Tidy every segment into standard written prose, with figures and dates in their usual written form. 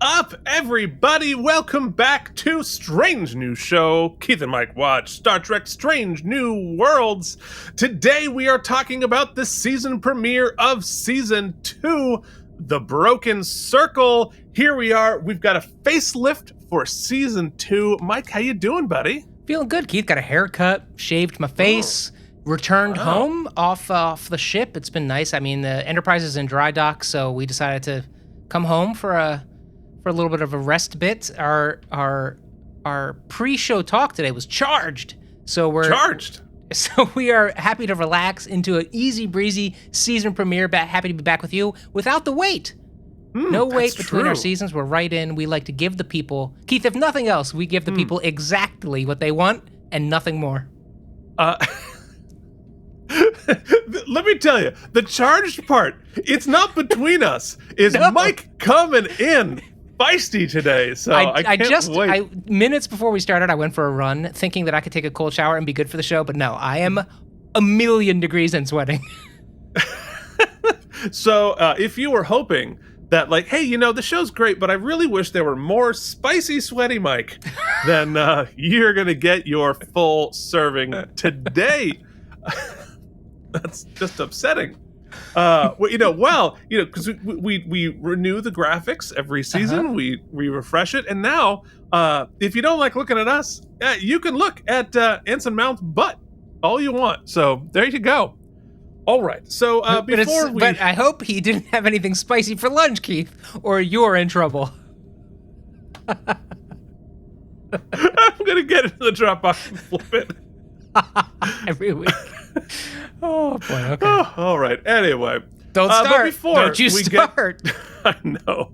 up, everybody? Welcome back to Strange New Show. Keith and Mike watch Star Trek Strange New Worlds. Today we are talking about the season premiere of Season 2, The Broken Circle. Here we are. We've got a facelift for Season 2. Mike, how you doing, buddy? Feeling good, Keith. Got a haircut, shaved my face, returned home off the ship. It's been nice. I mean, the Enterprise is in dry dock, so we decided to come home for a little bit of a rest bit. Our pre-show talk today was charged. So we are happy to relax into an easy breezy season premiere. Happy to be back with you without the wait. No wait between our seasons. We're right in. We like to give the people, Keith, if nothing else, we give the people exactly what they want and nothing more. Let me tell you, the charged part, it's not between us. Is Mike coming in feisty today? So I can't wait. Minutes before we started, I went for a run thinking that I could take a cold shower and be good for the show, but no, I am a million degrees and sweating. So if you were hoping that, like, hey, you know, the show's great, but I really wish there were more spicy, sweaty Mike, then you're going to get your full serving today. That's just upsetting. Because we renew the graphics every season. We refresh it, and now if you don't like looking at us, you can look at Ensign Mount's butt all you want. So there you go. All right. So but I hope he didn't have anything spicy for lunch, Keith, or you're in trouble. I'm gonna get into the Dropbox and flip it every week. Oh boy. Okay. Oh, all right. Anyway, don't start. Don't you start. I know.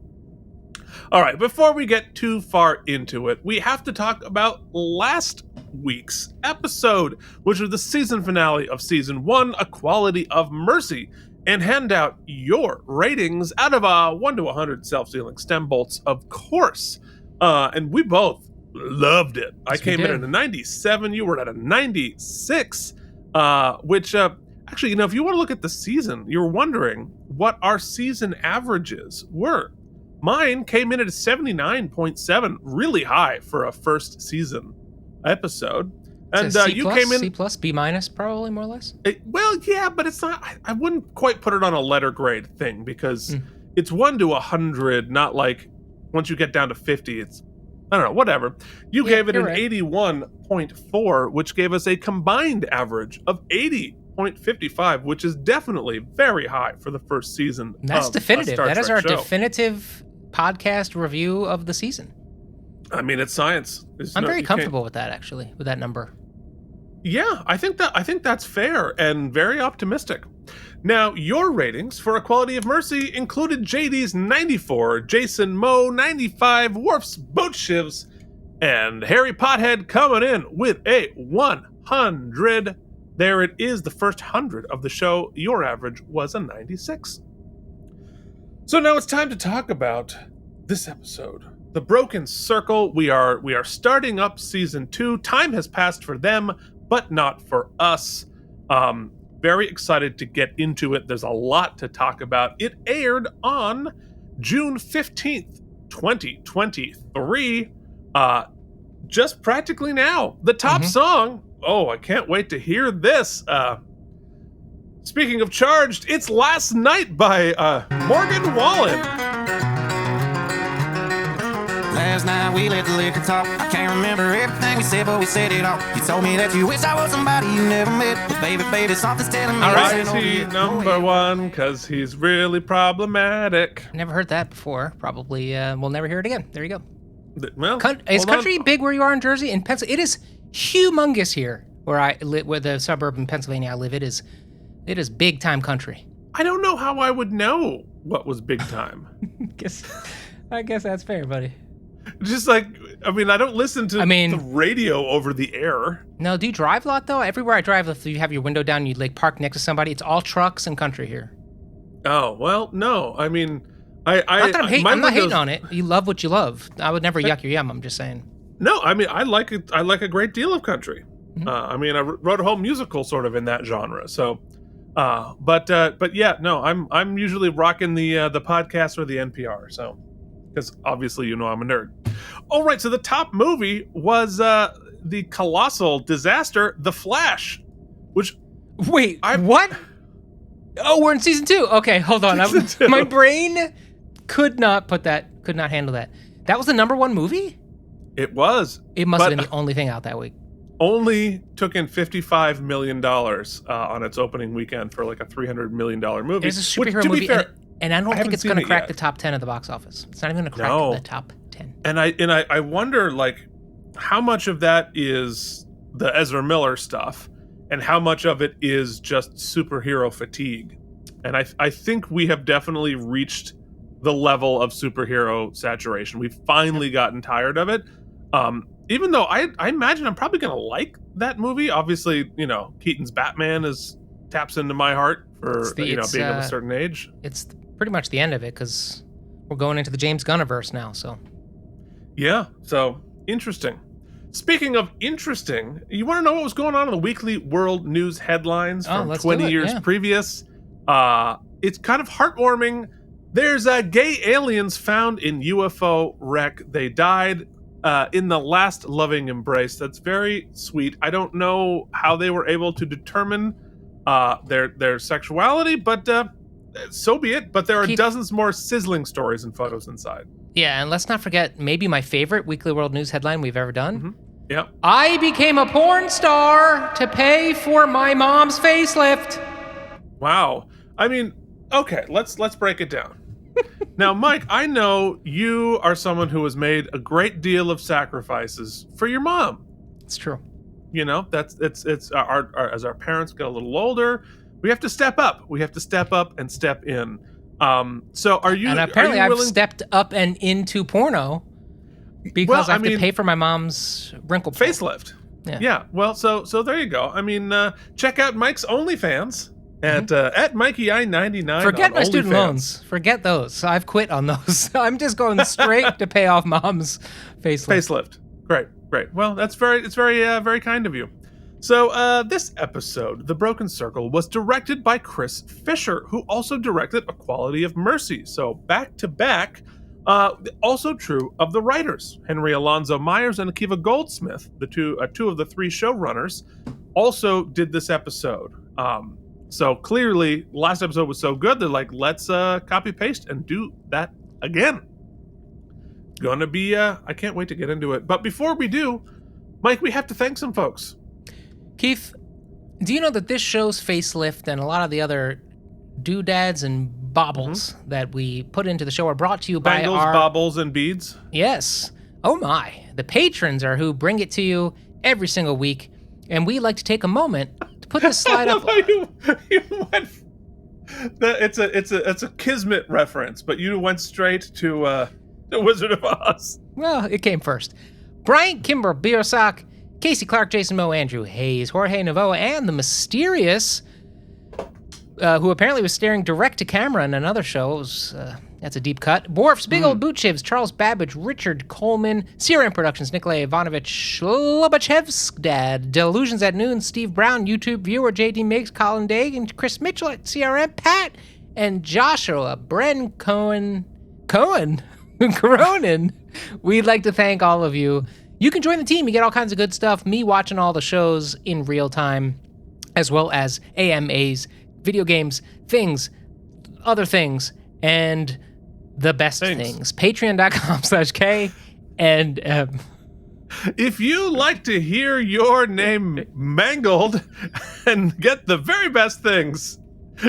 All right. Before we get too far into it, we have to talk about last week's episode, which was the season finale of Season 1, A Quality of Mercy, and hand out your ratings out of 1 to 100 self-sealing stem bolts, of course. And we both loved it. I came in at a 97. You were at a 96. Which actually, you know, if you want to look at the season, you're wondering what our season averages were. Mine came in at a 79.7, really high for a first season episode. And you came in C+, B-, probably more or less. Well, yeah, but it's not. I wouldn't quite put it on a letter grade thing because it's 1 to 100, not like once you get down to 50, it's, I don't know, whatever. You gave it an 81.4, which gave us a combined average of 80.55, which is definitely very high for the first season. That's definitive. That is our show. Definitive podcast review of the season. I mean, it's science. I'm very comfortable with that, actually, with that number. Yeah, I think that's fair and very optimistic. Now, your ratings for A Quality of Mercy included JD's 94, Jason Moe 95, Worf's boat shivs, and Harry Pothead coming in with a 100. There it is, the first 100 of the show. Your average was a 96. So now it's time to talk about this episode, The Broken Circle. We are starting up Season 2. Time has passed for them, but not for us. Very excited to get into it. There's a lot to talk about. It aired on June 15th, 2023. Just practically now. The top song. Oh, I can't wait to hear this. Speaking of charged, it's Last Night by Morgan Wallen. Last night we let the liquor talk. I can't remember everything we said, but we said it all. You told me that you wish I was somebody you never met. But baby, something's telling me. All right, he number one because he's really problematic. Never heard that before. Probably we'll never hear it again. There you go. Well, is country big where you are in Jersey? In Pennsylvania, it is humongous here where I live, where the suburb in Pennsylvania I live. It is big time country. I don't know how I would know what was big time. I guess that's fair, buddy. Just like, I mean, I don't listen to the radio over the air. No, do you drive a lot, though? Everywhere I drive, if you have your window down and you like park next to somebody, it's all trucks and country here. Oh, well, no. I mean, I'm not hating on it. You love what you love. I would never yuck your yum, I'm just saying. No, I mean, I like it. I like a great deal of country. I mean, I wrote a whole musical sort of in that genre. So, but yeah, no, I'm usually rocking the podcast or the NPR. So, because obviously you know I'm a nerd. All right, so the top movie was the colossal disaster, The Flash, which Wait, what? Oh, we're in season 2. Okay, hold on. My brain could not handle that. That was the number 1 movie? it was. It must have been the only thing out that week. Only took in $55 million on its opening weekend for like a $300 million movie. It's a superhero movie, and I don't think it's going to crack the top 10 of the box office. It's not even going to crack the top 10. And I wonder, like, how much of that is the Ezra Miller stuff, and how much of it is just superhero fatigue. And I think we have definitely reached the level of superhero saturation. We've finally gotten tired of it. Even though I imagine I'm probably going to like that movie. Obviously, you know, Keaton's Batman taps into my heart for being of a certain age. It's pretty much the end of it because we're going into the James Gunniverse now. So yeah, so interesting. Speaking of interesting, you want to know what was going on in the weekly world news headlines from 20 years previous? It's kind of heartwarming. There's gay aliens found in UFO wreck. They died in the last loving embrace. That's very sweet. I don't know how they were able to determine their sexuality, but so be it. But there are dozens more sizzling stories and photos inside. Yeah, and let's not forget maybe my favorite weekly world news headline we've ever done. Mm-hmm. Yeah. I became a porn star to pay for my mom's facelift. Wow. I mean, okay, let's break it down. Now, Mike, I know you are someone who has made a great deal of sacrifices for your mom. It's true. You know, it's as our parents get a little older, we have to step up. We have to step up and step in. So are you? And apparently, I've stepped up and into porno because I have to pay for my mom's wrinkle facelift. Yeah. Well, so there you go. I mean, check out Mike's OnlyFans. At MikeyI99. Forget my student loans. Forget those. I've quit on those. I'm just going straight to pay off mom's facelift. Great. Well, it's very kind of you. So this episode, The Broken Circle, was directed by Chris Fisher, who also directed Equality of Mercy. So back to back. Also true of the writers, Henry Alonzo Myers and Akiva Goldsmith, the two of the 3 showrunners, also did this episode. So clearly, last episode was so good, they're like, let's copy paste and do that again. Gonna be, I can't wait to get into it. But before we do, Mike, we have to thank some folks. Keith, do you know that this show's facelift and a lot of the other doodads and baubles that we put into the show are brought to you by Bangles, baubles, and beads? Yes. Oh my. The patrons are who bring it to you every single week. And we like to take a moment to put this slide up. You went, it's a Kismet reference, but you went straight to Wizard of Oz. Well, it came first. Bryant Kimber, Biosock, Casey Clark, Jason Moe, Andrew Hayes, Jorge Navoa, and the mysterious, who apparently was staring direct to camera in another show. It was, that's a deep cut. Borfs, Big Old Boot Shivs, Charles Babbage, Richard Coleman, CRM Productions, Nikolay Ivanovich, Lobachevsk, Delusions at Noon, Steve Brown, YouTube viewer, JD Miggs, Colin Day, and Chris Mitchell at CRM, Pat, and Joshua Bren Cronin. We'd like to thank all of you. You can join the team. You get all kinds of good stuff. Me watching all the shows in real time, as well as AMAs, video games, things, other things, and the best things. Patreon.com/K and M. If you like to hear your name mangled and get the very best things,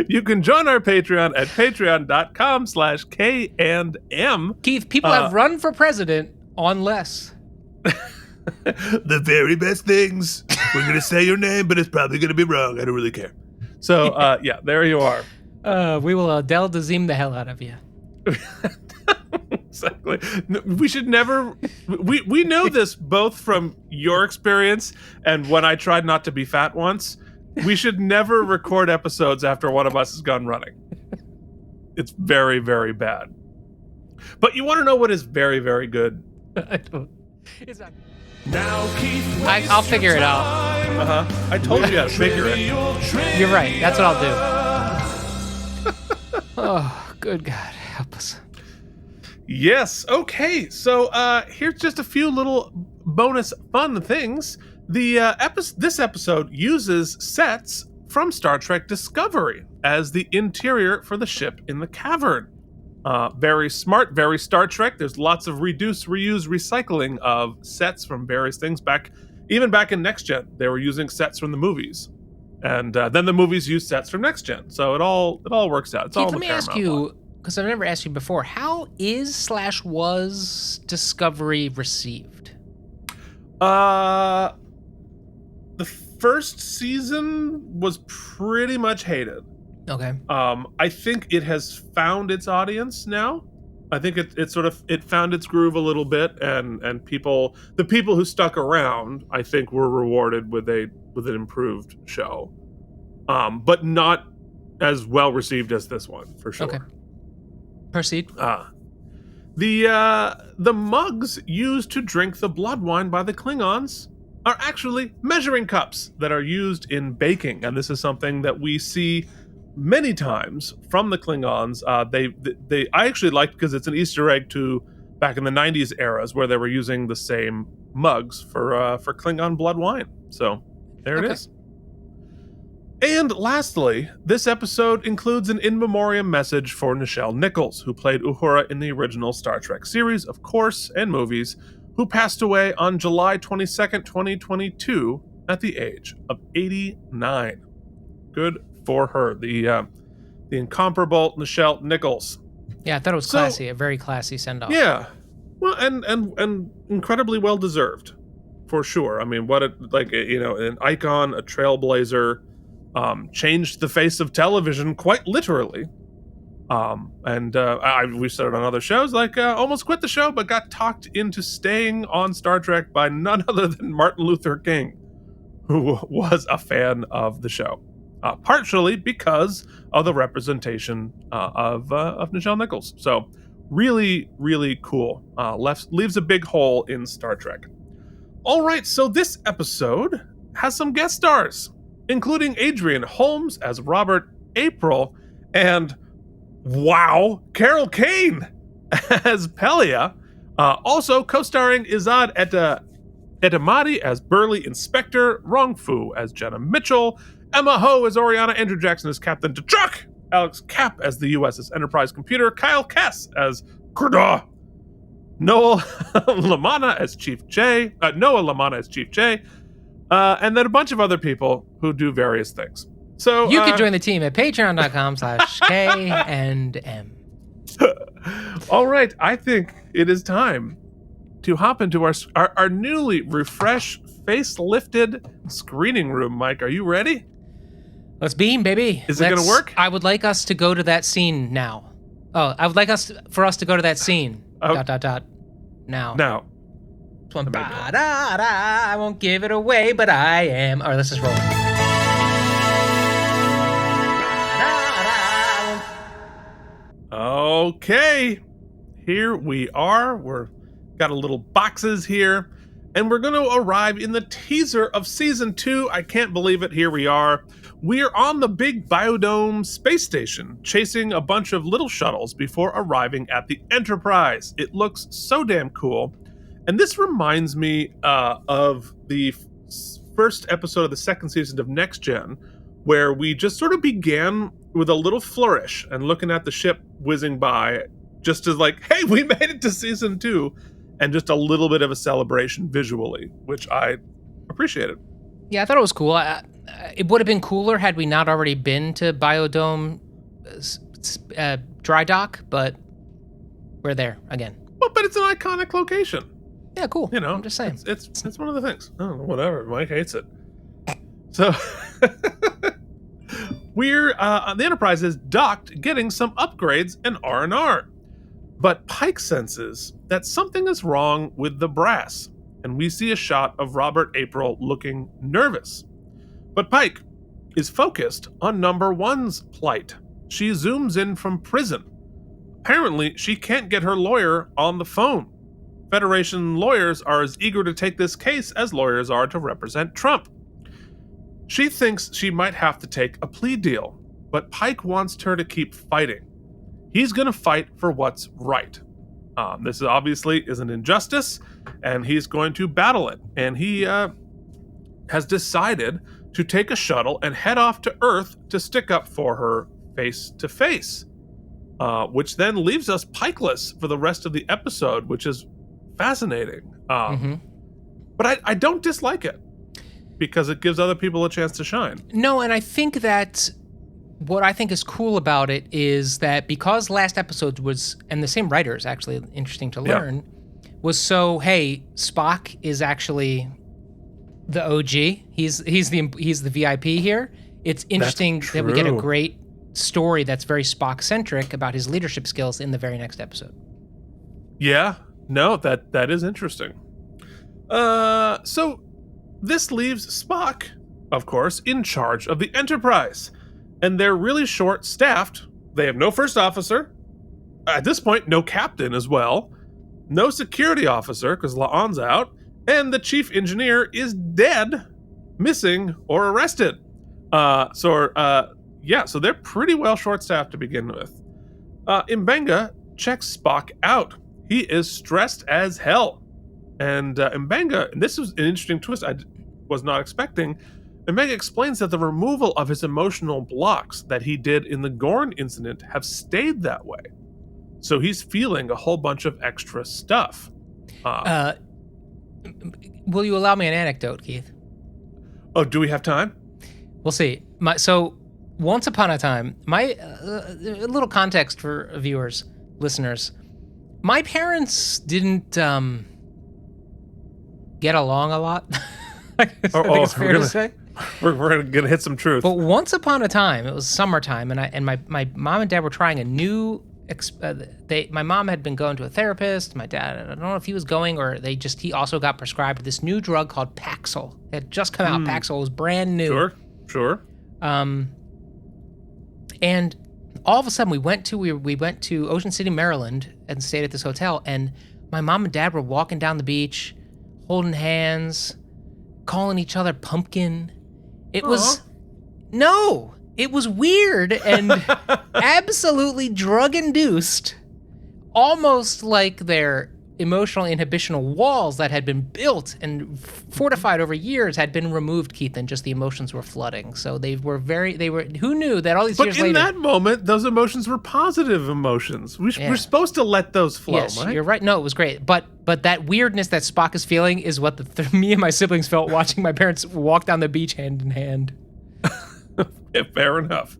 you can join our Patreon at patreon.com/K and M. Keith, people have run for president on less. The very best things. We're going to say your name, but it's probably going to be wrong. I don't really care. So, yeah, there you are. We will Adele Dazeem the hell out of you. Exactly. We should never... We know this both from your experience and when I tried not to be fat once. We should never record episodes after one of us has gone running. It's very, very bad. But you want to know what is very, very good? I don't... It's not... Now, Keith, I'll figure it out. I told you how to figure it. You're right. That's what I'll do. Oh, good God. Help us. Yes. Okay. So here's just a few little bonus fun things. This episode uses sets from Star Trek Discovery as the interior for the ship in the cavern. Very smart, very Star Trek. There's lots of reduce, reuse, recycling of sets from various things. Even back in Next Gen, they were using sets from the movies, and then the movies used sets from Next Gen. So it all works out. It's all Keith, let me ask you, because I've never asked you before, how is/was Discovery received? The first season was pretty much hated. Okay. I think it has found its audience now. I think it found its groove a little bit, and the people who stuck around, I think, were rewarded with an improved show, but not as well received as this one for sure. Okay. Proceed. The mugs used to drink the blood wine by the Klingons are actually measuring cups that are used in baking, and this is something that we see many times from the Klingons. I actually liked, because it's an Easter egg to back in the 90s eras where they were using the same mugs for Klingon blood wine. So there it is. And lastly, this episode includes an in memoriam message for Nichelle Nichols, who played Uhura in the original Star Trek series, of course, and movies, who passed away on July 22nd, 2022 at the age of 89. Good for her, the incomparable Nichelle Nichols. Yeah, I thought it was classy, a very classy send-off. Yeah, well, and incredibly well deserved, for sure. I mean, an icon, a trailblazer, changed the face of television quite literally. We've said it on other shows, almost quit the show, but got talked into staying on Star Trek by none other than Martin Luther King, who was a fan of the show. Partially because of the representation of Nichelle Nichols. So really, really cool. Leaves a big hole in Star Trek. All right, so this episode has some guest stars, including Adrian Holmes as Robert April, and wow, Carol Kane as Pelia. Also co-starring Izad Edamati as Burley Inspector, Rong Fu as Jenna Mitchell, Emma Ho as Oriana, Andrew Jackson as Captain DeTruck, Alex Kapp as the USS Enterprise computer, Kyle Kess as Kurda, Noah Lamanna as Chief J, and then a bunch of other people who do various things. So you can join the team at patreon.com/K&M. All right, I think it is time to hop into our newly refreshed, face-lifted screening room. Mike, are you ready? Let's beam, baby. Is it going to work? I would like us to go to that scene now. Oh, I would like for us to go to that scene. Oh. Now. Now. I won't give it away, but I am. All right, let's just roll. Okay. Here we are. We're got a little boxes here, and we're going to arrive in the teaser of season 2. I can't believe it. Here we are. We're on the big Biodome space station, chasing a bunch of little shuttles before arriving at the Enterprise. It looks so damn cool. And this reminds me of the first episode of the second season of Next Gen, where we just sort of began with a little flourish and looking at the ship whizzing by, just as like, hey, we made it to season 2, and just a little bit of a celebration visually, which I appreciated. Yeah, I thought it was cool. It would have been cooler had we not already been to Biodome dry dock, but we're there again. Well, but it's an iconic location. Yeah, cool. You know, I'm just saying. It's one of the things. Oh, whatever. Mike hates it. So the Enterprise is docked, getting some upgrades and R&R. But Pike senses that something is wrong with the brass, and we see a shot of Robert April looking nervous. But Pike is focused on number 1's plight. She zooms in from prison. Apparently, she can't get her lawyer on the phone. Federation lawyers are as eager to take this case as lawyers are to represent Trump. She thinks she might have to take a plea deal, but Pike wants her to keep fighting. He's going to fight for what's right. This is obviously is an injustice, and he's going to battle it. And he has decided to take a shuttle and head off to Earth to stick up for her face to face, which then leaves us pikeless for the rest of the episode, which is fascinating. But I don't dislike it because it gives other people a chance to shine. No, and I think that what I think is cool about it is that because last episode was, and the same writers, actually, interesting to learn, was so, hey, Spock is actually the OG. He's the VIP here. It's interesting that we get a great story that's very Spock-centric about his leadership skills in the very next episode. Yeah, no, that is interesting. So this leaves Spock, of course, in charge of the Enterprise. And they're really short-staffed. They have no first officer. At this point, no captain as well. No security officer, because La'an's out. And the chief engineer is dead, missing, or arrested. So they're pretty well short-staffed to begin with. M'Benga checks Spock out. He is stressed as hell. And M'Benga, and this was an interesting twist I was not expecting, M'Benga explains that the removal of his emotional blocks that he did in the Gorn incident have stayed that way. So he's feeling a whole bunch of extra stuff. Will you allow me an anecdote, Keith? Oh, do we have time? We'll see. So once upon a time, a little context for viewers, listeners. My parents didn't get along a lot. I think it's fair to say. We're gonna hit some truth. But once upon a time, it was summertime, and my mom and dad were trying a new. My mom had been going to a therapist. My dad, I don't know if he was going or he also got prescribed this new drug called Paxil. It had just come out. Paxil was brand new. Sure. And all of a sudden we went to Ocean City, Maryland, and stayed at this hotel. And my mom and dad were walking down the beach, holding hands, calling each other pumpkin. It was weird and absolutely drug-induced, almost like their emotional inhibitional walls that had been built and fortified over years had been removed, Keith, and just the emotions were flooding. So who knew that all these years later... But in that moment, those emotions were positive emotions. We're supposed to let those flow, yes, right? You're right. No, it was great. But that weirdness that Spock is feeling is what me and my siblings felt watching my parents walk down the beach hand in hand. Yeah, fair enough.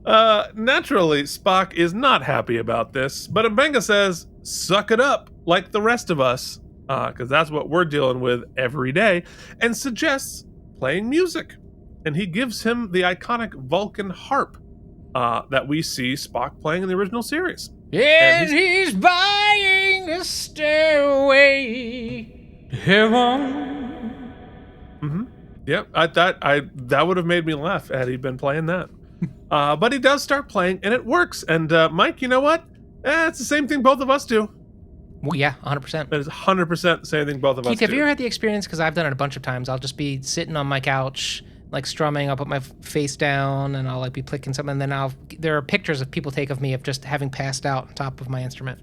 Naturally, Spock is not happy about this, but M'Benga says, suck it up like the rest of us, because that's what we're dealing with every day, and suggests playing music. And he gives him the iconic Vulcan harp that we see Spock playing in the original series. And he's buying a stairway to heaven. Mm-hmm. Yep, that would have made me laugh had he been playing that. But he does start playing, and it works. And Mike, you know what? It's the same thing both of us do. Well, yeah, 100%. It is 100% the same thing both of us do. Keith, have you ever had the experience, because I've done it a bunch of times, I'll just be sitting on my couch, like strumming, I'll put my face down, and I'll like be picking something, and then there are pictures of people take of me of just having passed out on top of my instrument.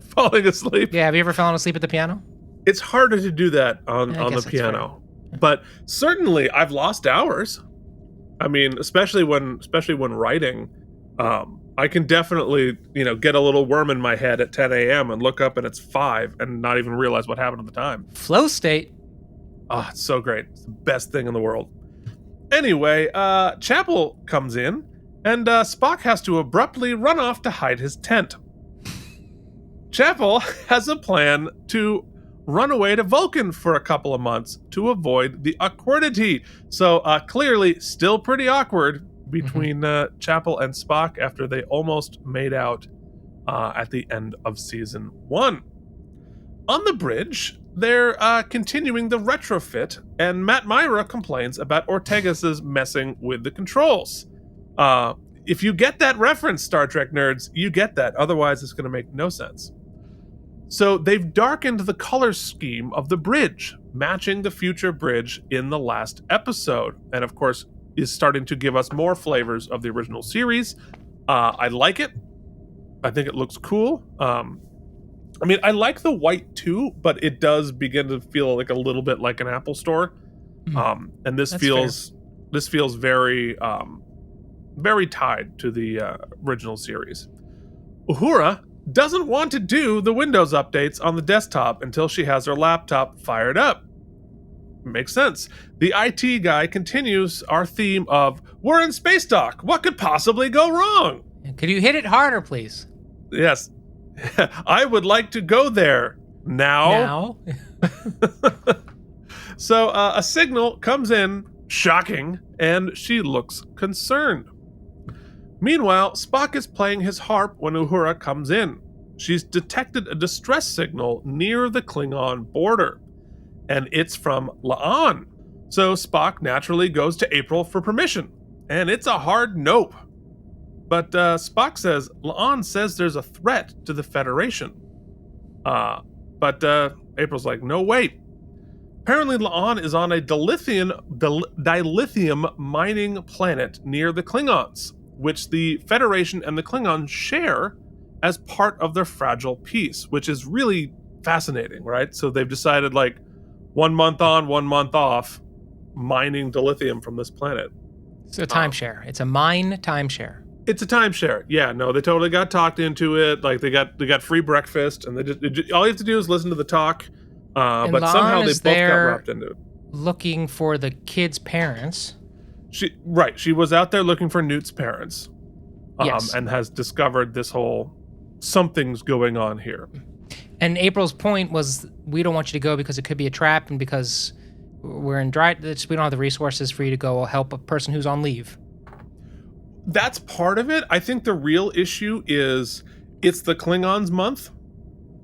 Falling asleep? Yeah, have you ever fallen asleep at the piano? It's harder to do that on the piano. But certainly, I've lost hours. I mean, especially when writing, I can definitely, get a little worm in my head at 10 a.m. and look up and it's 5 and not even realize what happened at the time. Flow state. Oh, it's so great. It's the best thing in the world. Anyway, Chapel comes in and Spock has to abruptly run off to hide his tent. Chapel has a plan to run away to Vulcan for a couple of months to avoid the awkwardity. So clearly still pretty awkward between Chapel and Spock after they almost made out at the end of season 1. On the bridge, they're continuing the retrofit, and Matt Myra complains about Ortegas's messing with the controls. If you get that reference, Star Trek nerds, you get that. Otherwise, it's going to make no sense. So they've darkened the color scheme of the bridge, matching the future bridge in the last episode. And of course, is starting to give us more flavors of the original series. I like it. I think it looks cool. I mean, I like the white too, but it does begin to feel like a little bit like an Apple store. And this feels very very tied to the original series. Uhura doesn't want to do the Windows updates on the desktop until she has her laptop fired up. Makes sense. The IT guy continues our theme of, we're in space dock. What could possibly go wrong? Could you hit it harder, please? Yes. I would like to go there now. So a signal comes in, shocking, and she looks concerned. Meanwhile, Spock is playing his harp when Uhura comes in. She's detected a distress signal near the Klingon border, and it's from La'an. So Spock naturally goes to April for permission, and it's a hard nope. But Spock says, La'an says there's a threat to the Federation. But April's like, no, wait. Apparently La'an is on a dilithium mining planet near the Klingons, which the Federation and the Klingons share as part of their fragile peace, which is really fascinating, right? So they've decided, like, 1 month on, 1 month off, mining dilithium from this planet. It's a timeshare. It's a mine timeshare. It's a timeshare. Yeah, no, they totally got talked into it. Like, they got free breakfast, and all you have to do is listen to the talk. But somehow they both got wrapped into it. Looking for the kids' parents. She was out there looking for Newt's parents. Yes. And has discovered this whole something's going on here. And April's point was, we don't want you to go because it could be a trap, and because we're in we don't have the resources for you to go help a person who's on leave. That's part of it. I think the real issue is it's the Klingons month,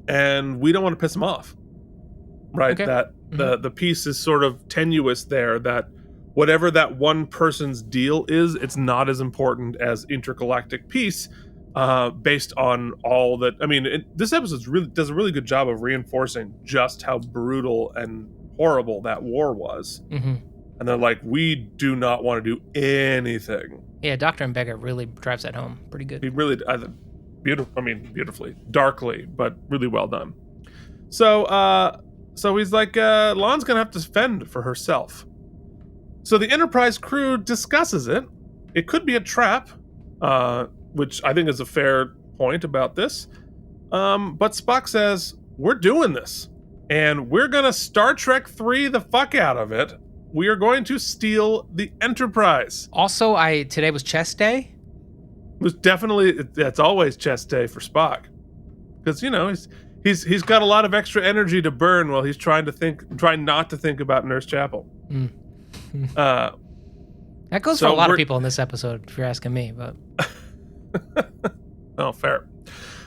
and we don't want to piss them off. Right? Okay. That the piece is sort of tenuous there, that whatever that one person's deal is, it's not as important as intergalactic peace, based on all that. I mean, this episode does a really good job of reinforcing just how brutal and horrible that war was. Mm-hmm. And they're like, we do not want to do anything. Yeah, Dr. Mbega really drives that home pretty good. He really, beautifully, darkly, but really well done. So he's like, Lon's gonna have to fend for herself. So the Enterprise crew discusses it. It could be a trap, which I think is a fair point about this. But Spock says, we're doing this, and we're gonna Star Trek 3 the fuck out of it. We are going to steal the Enterprise. Also, today was chess day. It was definitely, it's always chess day for Spock, because he's got a lot of extra energy to burn while he's trying not to think about Nurse Chapel. That goes for a lot of people in this episode, if you're asking me. But oh, fair.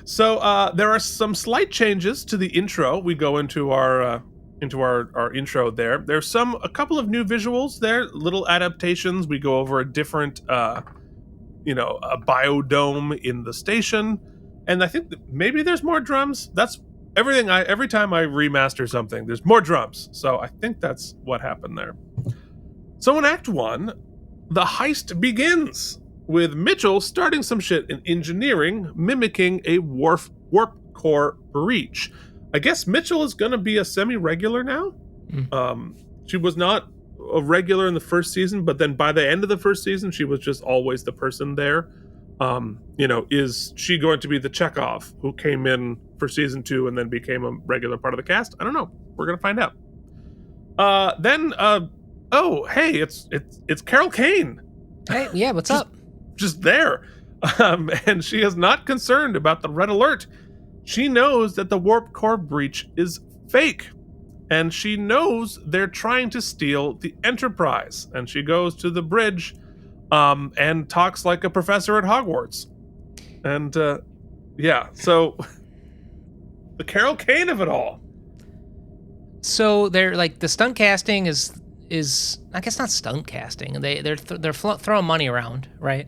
So there are some slight changes to the intro. We go into our intro there. There's a couple of new visuals there, little adaptations. We go over a different, a biodome in the station, and I think that maybe there's more drums. That's everything. Every time I remaster something, there's more drums. So I think that's what happened there. So in Act 1, the heist begins with Mitchell starting some shit in engineering, mimicking a warp core breach. I guess Mitchell is going to be a semi-regular now. She was not a regular in the first season, but then by the end of the first season, she was just always the person there. Is she going to be the Chekhov who came in for season 2 and then became a regular part of the cast? I don't know. We're going to find out. Oh, hey, it's Carol Kane. Hey, yeah, what's up? Just there. And she is not concerned about the red alert. She knows that the warp core breach is fake, and she knows they're trying to steal the Enterprise. And she goes to the bridge, and talks like a professor at Hogwarts. And so the Carol Kane of it all. So they're like, the stunt casting is I guess not stunt casting. They're throwing money around, right?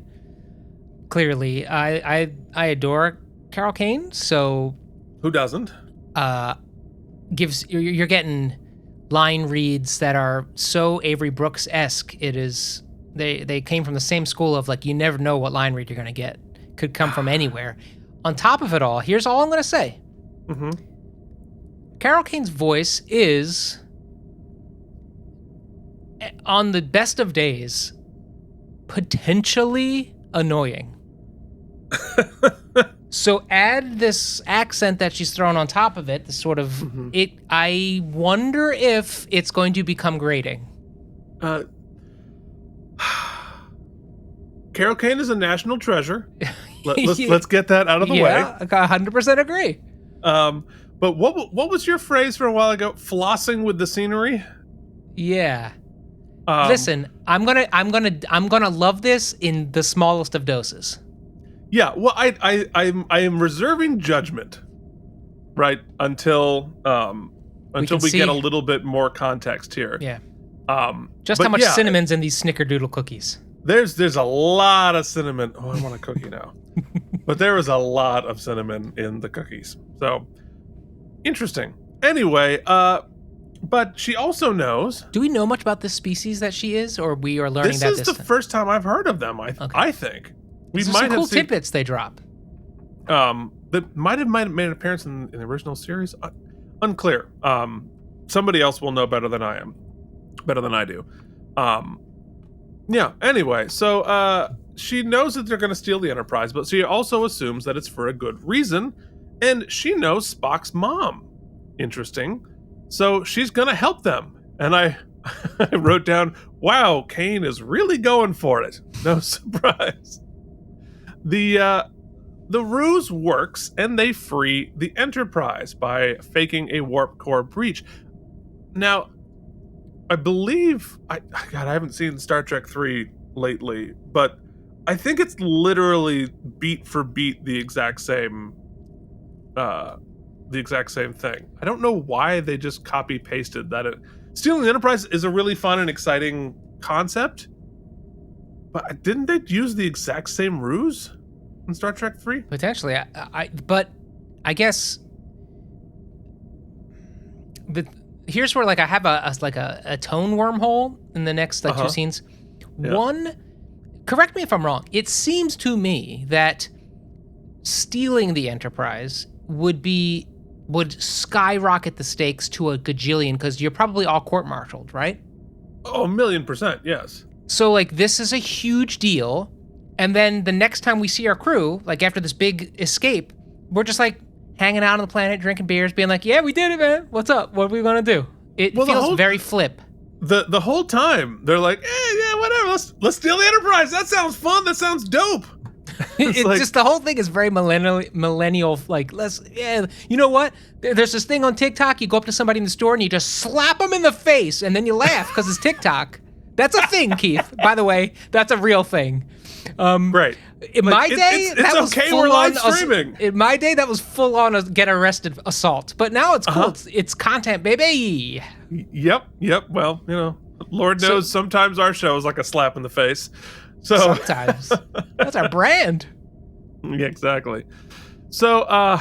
Clearly, I adore Carol Kane, so who doesn't? You're getting line reads that are so Avery Brooks-esque. It is they came from the same school of, like, you never know what line read you're gonna get. Could come from anywhere. On top of it all, here's all I'm gonna say. Mm-hmm. Carol Kane's voice is, on the best of days, potentially annoying. So add this accent that she's thrown on top of it, this sort of it. I wonder if it's going to become grating. Carol Kane is a national treasure. Let's get that out of the way. Yeah, I 100% agree. But what was your phrase for a while ago? Flossing with the scenery. Yeah. Listen, I'm gonna love this in the smallest of doses. Yeah. Well, I am reserving judgment, right, until we get a little bit more context here. Yeah. Just how much cinnamon's in these snickerdoodle cookies. There's a lot of cinnamon. Oh, I want a cookie now. But there is a lot of cinnamon in the cookies. So interesting. Anyway, but she also knows. Do we know much about this species that she is, or we are learning that this is the first time I've heard of them. I think we might have cool seen tidbits they drop. That might have made an appearance in the original series. Unclear. Somebody else will know better than I do. Yeah. Anyway, so she knows that they're going to steal the Enterprise, but she also assumes that it's for a good reason, and she knows Spock's mom. Interesting. So she's going to help them. And I wrote down, wow, Kane is really going for it. No surprise. The ruse works, and they free the Enterprise by faking a warp core breach. Now, I believe I haven't seen Star Trek 3 lately, but I think it's literally beat for beat the exact same thing. I don't know why they just copy pasted that. Stealing the Enterprise is a really fun and exciting concept, but didn't they use the exact same ruse in Star Trek 3? Potentially, but I guess here's where I have a tone wormhole in the next two scenes. Yeah. One, correct me if I'm wrong. It seems to me that stealing the Enterprise would skyrocket the stakes to a gajillion, because you're probably all court-martialed, right? Oh, 1,000,000%, yes. So this is a huge deal, and then the next time we see our crew, after this big escape, we're just hanging out on the planet, drinking beers, being like, yeah, we did it, man. What's up? What are we gonna do? It feels very flip. The whole time they're like, yeah, whatever. Let's steal the Enterprise. That sounds fun. That sounds dope. It's just the whole thing is very millennial. You know what? There's this thing on TikTok. You go up to somebody in the store and you just slap them in the face, and then you laugh because it's TikTok. That's a thing, Keith. By the way, that's a real thing. Right. In my day, that was okay. We're live streaming. In my day, that was full on a get arrested assault. But now it's cool. It's content, baby. Yep. Well, Lord knows sometimes our show is like a slap in the face. So sometimes that's our brand. Yeah, exactly. So,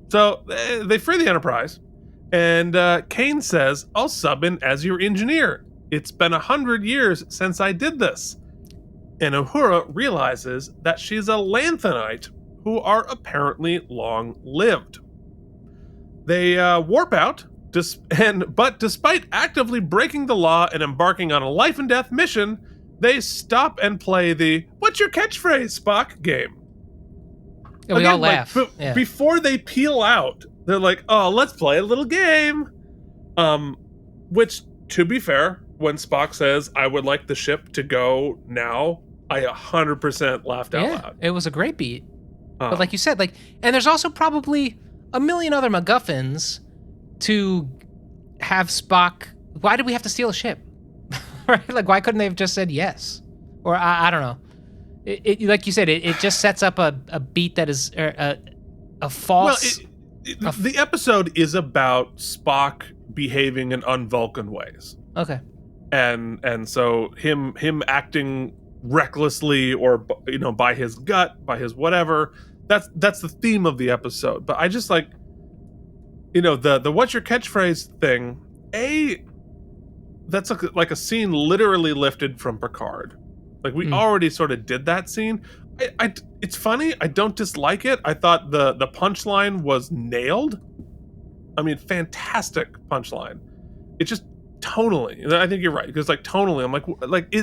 so they free the Enterprise, and Kane says, "I'll sub in as your engineer. It's been 100 years since I did this." And Uhura realizes that she's a Lanthanite who are apparently long-lived. They warp out, but despite actively breaking the law and embarking on a life-and-death mission, they stop and play the "What's your catchphrase, Spock?" game. And we all laugh. Before they peel out, they're like, "Oh, let's play a little game." Which, to be fair, when Spock says, "I would like the ship to go now," I 100% laughed out loud. It was a great beat. But like you said, and there's also probably a million other MacGuffins to have Spock. Why did we have to steal a ship? Right? Why couldn't they have just said yes? Or I don't know. It like you said, it just sets up a beat that is a false. Well, the episode is about Spock behaving in un-Vulcan ways. Okay. And so him acting recklessly, or by his gut, by his whatever, that's the theme of the episode. But I just the "What's your catchphrase" thing, that's like a scene literally lifted from Picard. Like we already sort of did that scene. It's funny. I don't dislike it. I thought the punchline was nailed. I mean, fantastic punchline. It just tonally. I think you're right because like tonally, I'm like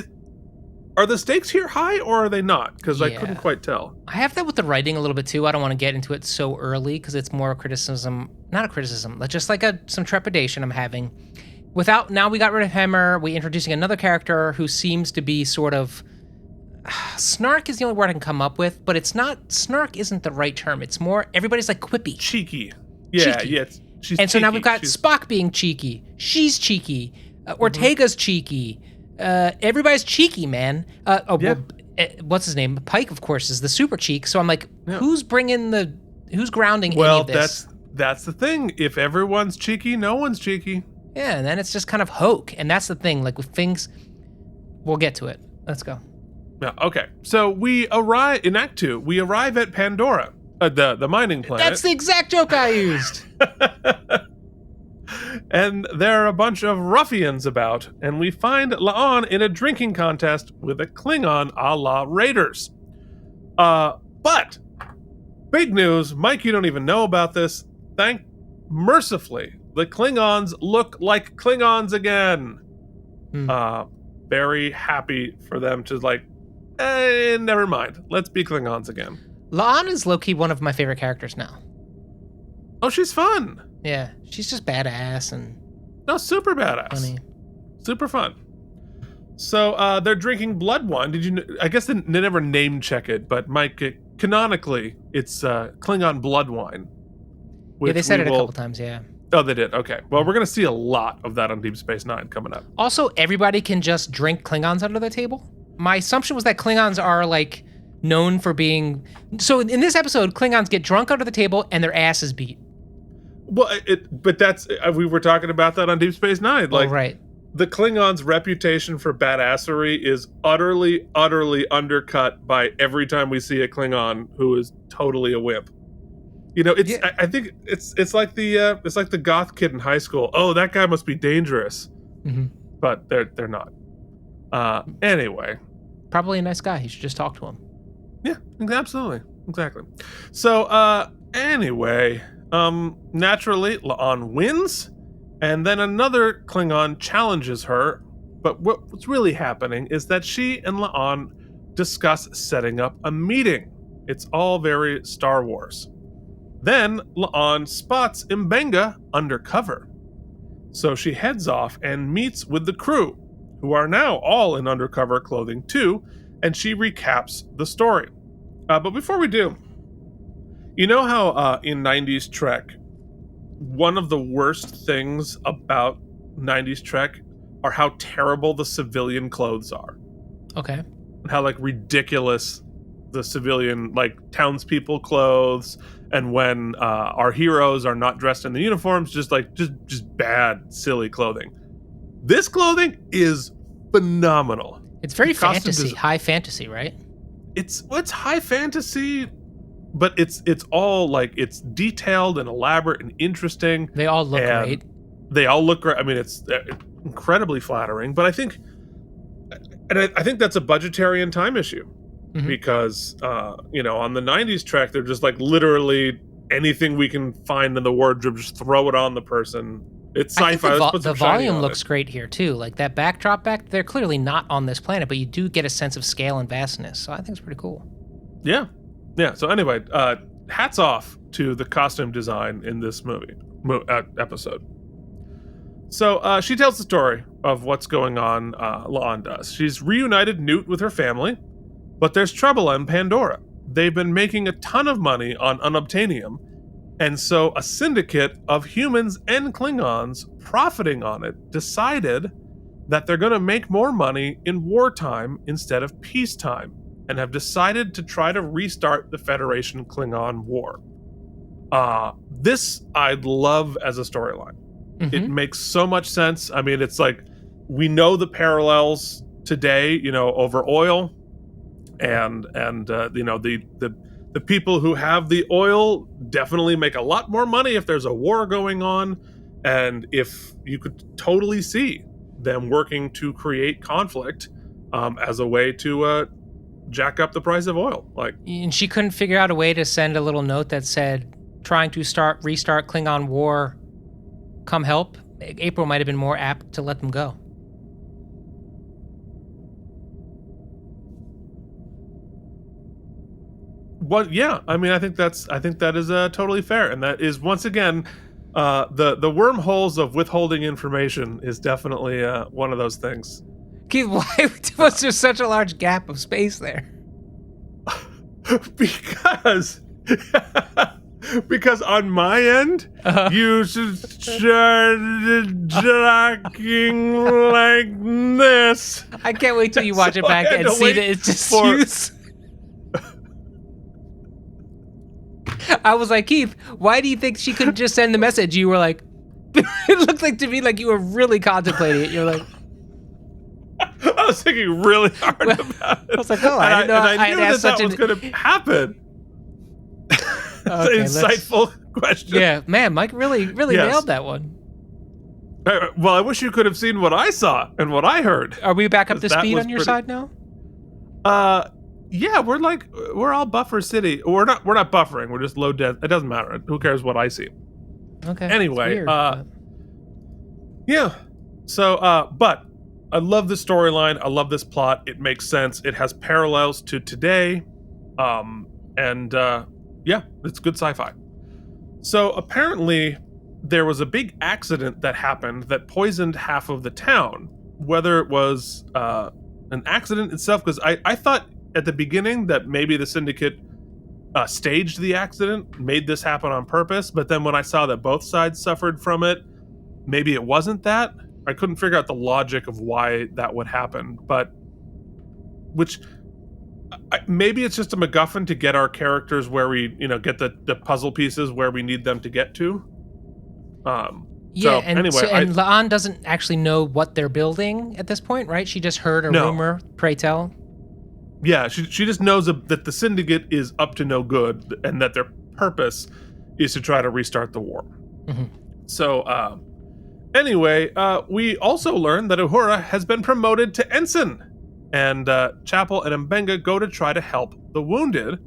are the stakes here high or are they not? Because I couldn't quite tell. I have that with the writing a little bit too. I don't want to get into it so early because it's more a criticism, not a criticism, but just like some trepidation I'm having. Now we got rid of Hemmer. We're introducing another character who seems to be sort of snark is the only word I can come up with, but it's not. Snark isn't the right term. It's more everybody's like quippy, cheeky. Yeah, cheeky. yeah. She's and cheeky. So now we've got Spock being cheeky. She's cheeky. Ortega's cheeky. Everybody's cheeky, man. What's his name? Pike, of course, is the super cheek. So I'm like, who's grounding any of this? That's the thing. If everyone's cheeky, no one's cheeky. Yeah, and then it's just kind of hoke. And that's the thing. Like with things, we'll get to it. Let's go. Yeah, okay. So we arrive in Act 2. We arrive at Pandora, the mining planet. That's the exact joke I used. And there are a bunch of ruffians about, and we find La'an in a drinking contest with a Klingon a la Raiders. But big news, Mike, you don't even know about this. Mercifully, the Klingons look like Klingons again. Very happy for them to never mind. Let's be Klingons again. La'an is low-key one of my favorite characters now. Oh, she's fun. Yeah, she's just badass and... No, super badass. Funny. Super fun. So they're drinking blood wine. Did you? I guess they never name check it, but Mike, canonically, it's Klingon blood wine. Yeah, they said it a couple times. Yeah. Oh, they did. Okay. Well, we're gonna see a lot of that on Deep Space Nine coming up. Also, everybody can just drink Klingons under the table. My assumption was that Klingons are known for being. So in this episode, Klingons get drunk under the table and their ass is beat. Well, but that's we were talking about that on Deep Space Nine. Right. The Klingons' reputation for badassery is utterly, utterly undercut by every time we see a Klingon who is totally a wimp. I think it's like the goth kid in high school. Oh, that guy must be dangerous, but they're not. Anyway, probably a nice guy. You should just talk to him. Yeah, absolutely, exactly. So anyway. Naturally, La'an wins, and then another Klingon challenges her, but what's really happening is that she and La'an discuss setting up a meeting. It's all very Star Wars. Then La'an spots M'Benga undercover. So she heads off and meets with the crew, who are now all in undercover clothing too, and she recaps the story. But before we do, you know how in 90s Trek, one of the worst things about 90s Trek are how terrible the civilian clothes are. Okay. And how ridiculous the civilian townspeople clothes, and when our heroes are not dressed in the uniforms, just bad, silly clothing. This clothing is phenomenal. It's very fantasy, high fantasy, right? It's high fantasy. But it's all it's detailed and elaborate and interesting. They all look great. They all look great. I mean, it's incredibly flattering. But I think that's a budgetary and time issue, because on the 90s Trek, they're just literally anything we can find in the wardrobe, just throw it on the person. It's sci-fi. The volume looks great here too. Like that backdrop they're clearly not on this planet, but you do get a sense of scale and vastness. So I think it's pretty cool. Yeah. Yeah, so anyway, hats off to the costume design in this episode. So she tells the story of what's going on, La'an does. She's reunited Newt with her family, but there's trouble on Pandora. They've been making a ton of money on unobtainium, and so a syndicate of humans and Klingons profiting on it decided that they're going to make more money in wartime instead of peacetime, and have decided to try to restart the Federation-Klingon War. This I'd love as a storyline. It makes so much sense. I mean, it's we know the parallels today, over oil, and the people who have the oil definitely make a lot more money if there's a war going on, and if you could totally see them working to create conflict as a way to jack up the price of oil. Like, And she couldn't figure out a way to send a little note that said, trying to restart Klingon war, come help. April might have been more apt to let them go. What? Yeah, I mean, I think that is totally fair, and that is once again, the wormholes of withholding information is definitely one of those things. Keith, why was there such a large gap of space there? Because on my end, you started talking like this. I can't wait till you watch it back and see that it's just you. I was like, Keith, why do you think she couldn't just send the message? You were like, it looked like to me like you were really contemplating it. You're like, I was thinking really hard about it. I was like, oh, I didn't know. I knew that was going to happen. Okay, insightful question. Yeah, man, Mike really nailed that one. Well, I wish you could have seen what I saw and what I heard. Are we back up to speed on your side now? Yeah, we're all buffer city. We're not buffering. We're just low death. It doesn't matter. Who cares what I see? Okay. Anyway, weird, yeah. So, but I love this storyline. I love this plot. It makes sense. It has parallels to today. Yeah, it's good sci-fi. So apparently there was a big accident that happened that poisoned half of the town. Whether it was an accident itself, because I thought at the beginning that maybe the Syndicate staged the accident, made this happen on purpose, but then when I saw that both sides suffered from it, maybe it wasn't that. I couldn't figure out the logic of why that would happen, but maybe it's just a MacGuffin to get our characters where we, get the puzzle pieces where we need them to get to. And La'an doesn't actually know what they're building at this point, right? She just heard a rumor, pray tell. Yeah, she just knows that the Syndicate is up to no good and that their purpose is to try to restart the war. Mm-hmm. So, anyway, we also learn that Uhura has been promoted to ensign, and Chapel and Mbenga go to try to help the wounded,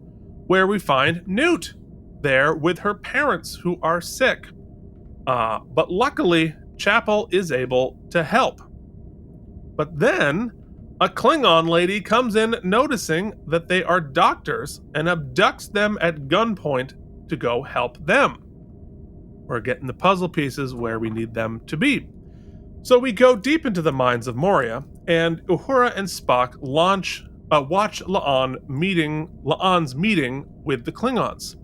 where we find Newt there with her parents who are sick. But luckily, Chapel is able to help. But then a Klingon lady comes in noticing that they are doctors and abducts them at gunpoint to go help them. We're getting the puzzle pieces where we need them to be. So we go deep into the mines of Moria, and Uhura and Spock watch La'an's meeting with the Klingons.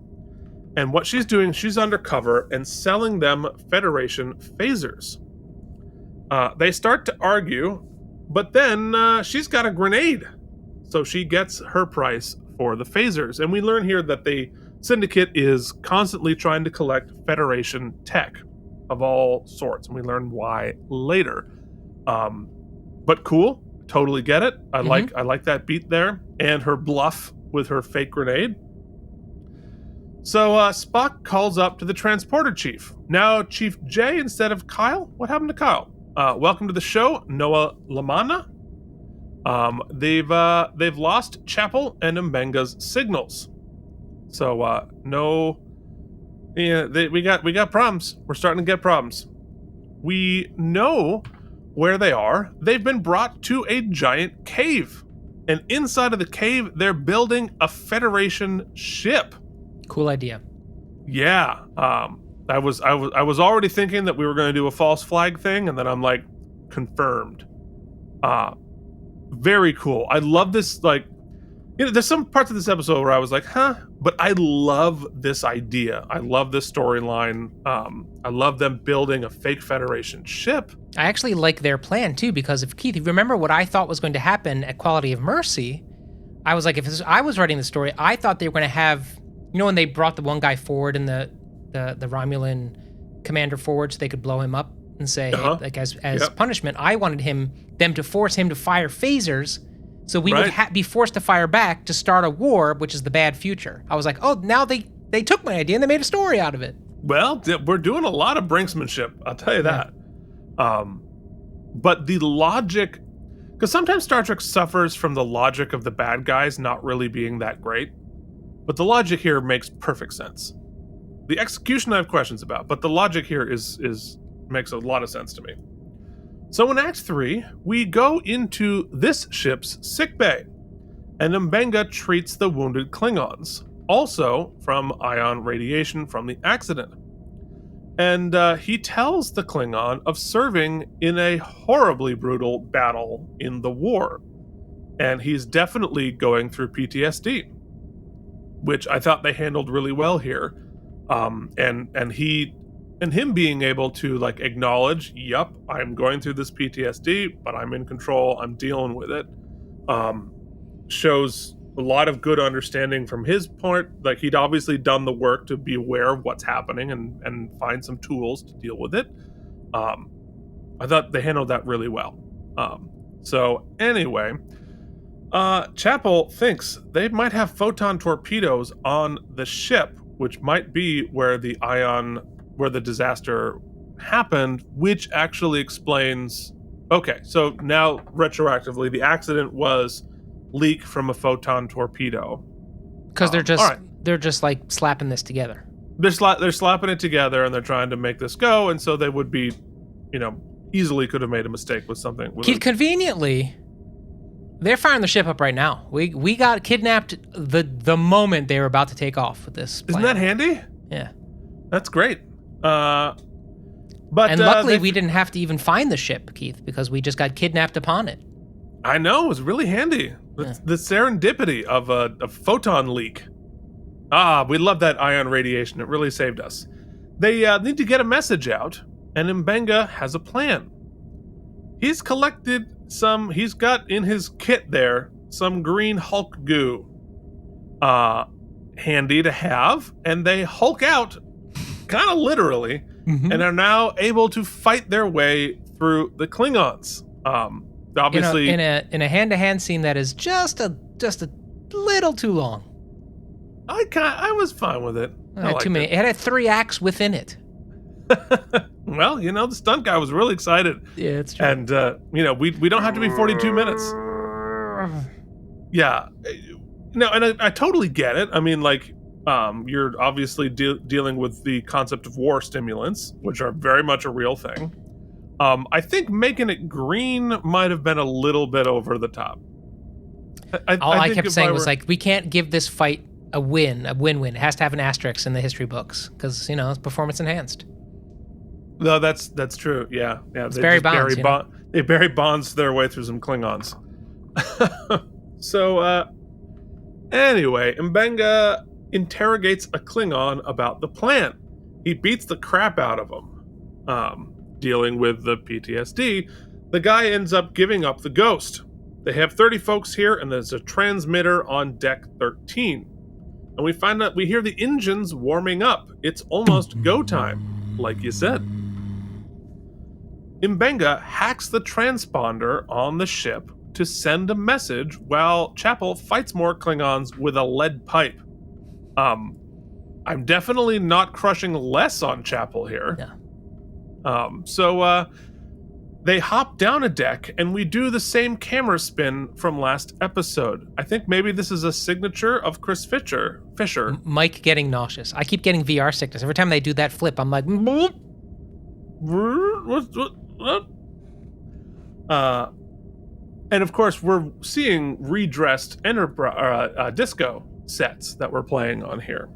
And what she's doing, she's undercover and selling them Federation phasers. They start to argue, but then she's got a grenade. So she gets her price for the phasers. And we learn here that the Syndicate is constantly trying to collect Federation tech of all sorts. And we learn why later. But cool, totally get it. I like that beat there. And her bluff with her fake grenade. So Spock calls up to the transporter chief. Now Chief J instead of Kyle. What happened to Kyle? Welcome to the show, Noah Lamana. They've lost Chapel and Mbenga's signals. So we got problems. We're starting to get problems. We know where they are. They've been brought to a giant cave, and inside of the cave, they're building a Federation ship. Cool idea. Yeah. I was already thinking that we were going to do a false flag thing, and then I'm like, confirmed. Very cool. I love this. Like, there's some parts of this episode where I was like, huh? But I love this idea. I love this storyline. I love them building a fake Federation ship. I actually like their plan too, because if Keith, you remember what I thought was going to happen at Quality of Mercy, I was like, I was writing the story, I thought they were going to have, when they brought the one guy forward and the Romulan commander forward so they could blow him up and say, hey, like as punishment, I wanted them to force him to fire phasers so we would be forced to fire back to start a war, which is the bad future. I was like, oh, now they took my idea and they made a story out of it. Well, we're doing a lot of brinksmanship, I'll tell you that. But the logic, Because sometimes Star Trek suffers from the logic of the bad guys not really being that great. But the logic here makes perfect sense. The execution I have questions about, but the logic here makes a lot of sense to me. So in Act 3, we go into this ship's sickbay, and M'Benga treats the wounded Klingons, also from ion radiation from the accident. And he tells the Klingon of serving in a horribly brutal battle in the war. And he's definitely going through PTSD, which I thought they handled really well here. And him being able to like acknowledge, yep, I'm going through this PTSD, but I'm in control, I'm dealing with it, shows a lot of good understanding from his part. Like, he'd obviously done the work to be aware of what's happening and find some tools to deal with it. I thought they handled that really well. So anyway, Chapel thinks they might have photon torpedoes on the ship, which might be where the disaster happened, which actually explains. Okay, so now retroactively, the accident was leak from a photon torpedo. Because they're just like slapping this together. They're slapping it together, and they're trying to make this go, and so they would be, easily could have made a mistake with something. Conveniently, they're firing the ship up right now. We got kidnapped the moment they were about to take off with this plan. Isn't that handy? Yeah. That's great. But luckily we didn't have to even find the ship, Keith, because we just got kidnapped upon it. I know, it was really handy. The serendipity of a photon leak. We love that ion radiation. It really saved us. They need to get a message out, and M'Benga has a plan. He's got in his kit there some green Hulk goo. Handy to have, and they Hulk out, kind of literally, and are now able to fight their way through the Klingons. Obviously, in a hand-to-hand scene that is just a little too long. I was fine with it. Too many. It had 3 acts within it. Well, the stunt guy was really excited. Yeah, it's true. And we don't have to be 42 minutes. Yeah, no, and I totally get it. I mean, like, you're obviously dealing with the concept of war stimulants, which are very much a real thing. I think making it green might have been a little bit over the top. All I kept saying was, like, we can't give this fight a win-win. It has to have an asterisk in the history books because, it's performance enhanced. No, that's true. Yeah. It's Barry Bonds. They Barry Bonds their way through some Klingons. So, anyway, M'Benga interrogates a Klingon about the plan. He beats the crap out of him. Dealing with the PTSD, the guy ends up giving up the ghost. They have 30 folks here, and there's a transmitter on deck 13. And we hear the engines warming up. It's almost go time, like you said. M'Benga hacks the transponder on the ship to send a message while Chapel fights more Klingons with a lead pipe. I'm definitely not crushing less on Chapel here. Yeah. So they hop down a deck, and we do the same camera spin from last episode. I think maybe this is a signature of Chris Fisher. Mike getting nauseous. I keep getting VR sickness. Every time they do that flip, I'm like... What? And of course, we're seeing redressed disco sets that we're playing on here,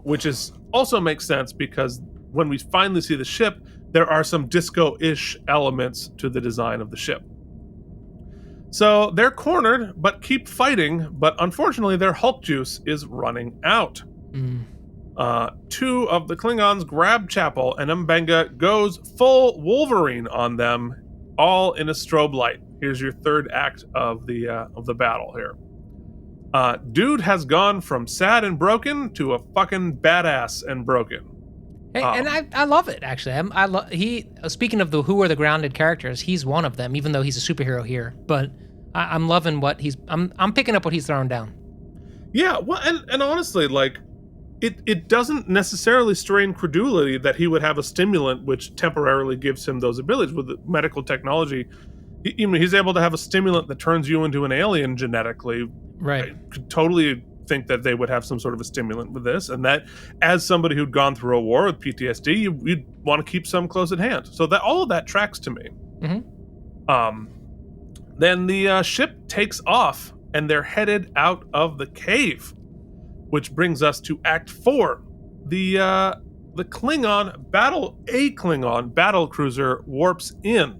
which is also makes sense because when we finally see the ship, there are some disco-ish elements to the design of the ship. So they're cornered, but keep fighting, but unfortunately their Hulk juice is running out. 2 of the Klingons grab Chapel, and M'Benga goes full Wolverine on them, all in a strobe light. Here's your third act of the battle here. Dude has gone from sad and broken to a fucking badass and broken. Hey, and I love it, actually. Speaking of who are the grounded characters, he's one of them, even though he's a superhero here. But I'm loving what I'm picking up what he's throwing down. Yeah, well, and honestly, like, it doesn't necessarily strain credulity that he would have a stimulant which temporarily gives him those abilities. With medical technology, He's able to have a stimulant that turns you into an alien genetically. Right. I could totally think that they would have some sort of a stimulant with this, and that as somebody who'd gone through a war with PTSD, you'd want to keep some close at hand. So that all of that tracks to me. Then the ship takes off, and they're headed out of the cave, which brings us to Act 4. The Klingon battle cruiser warps in,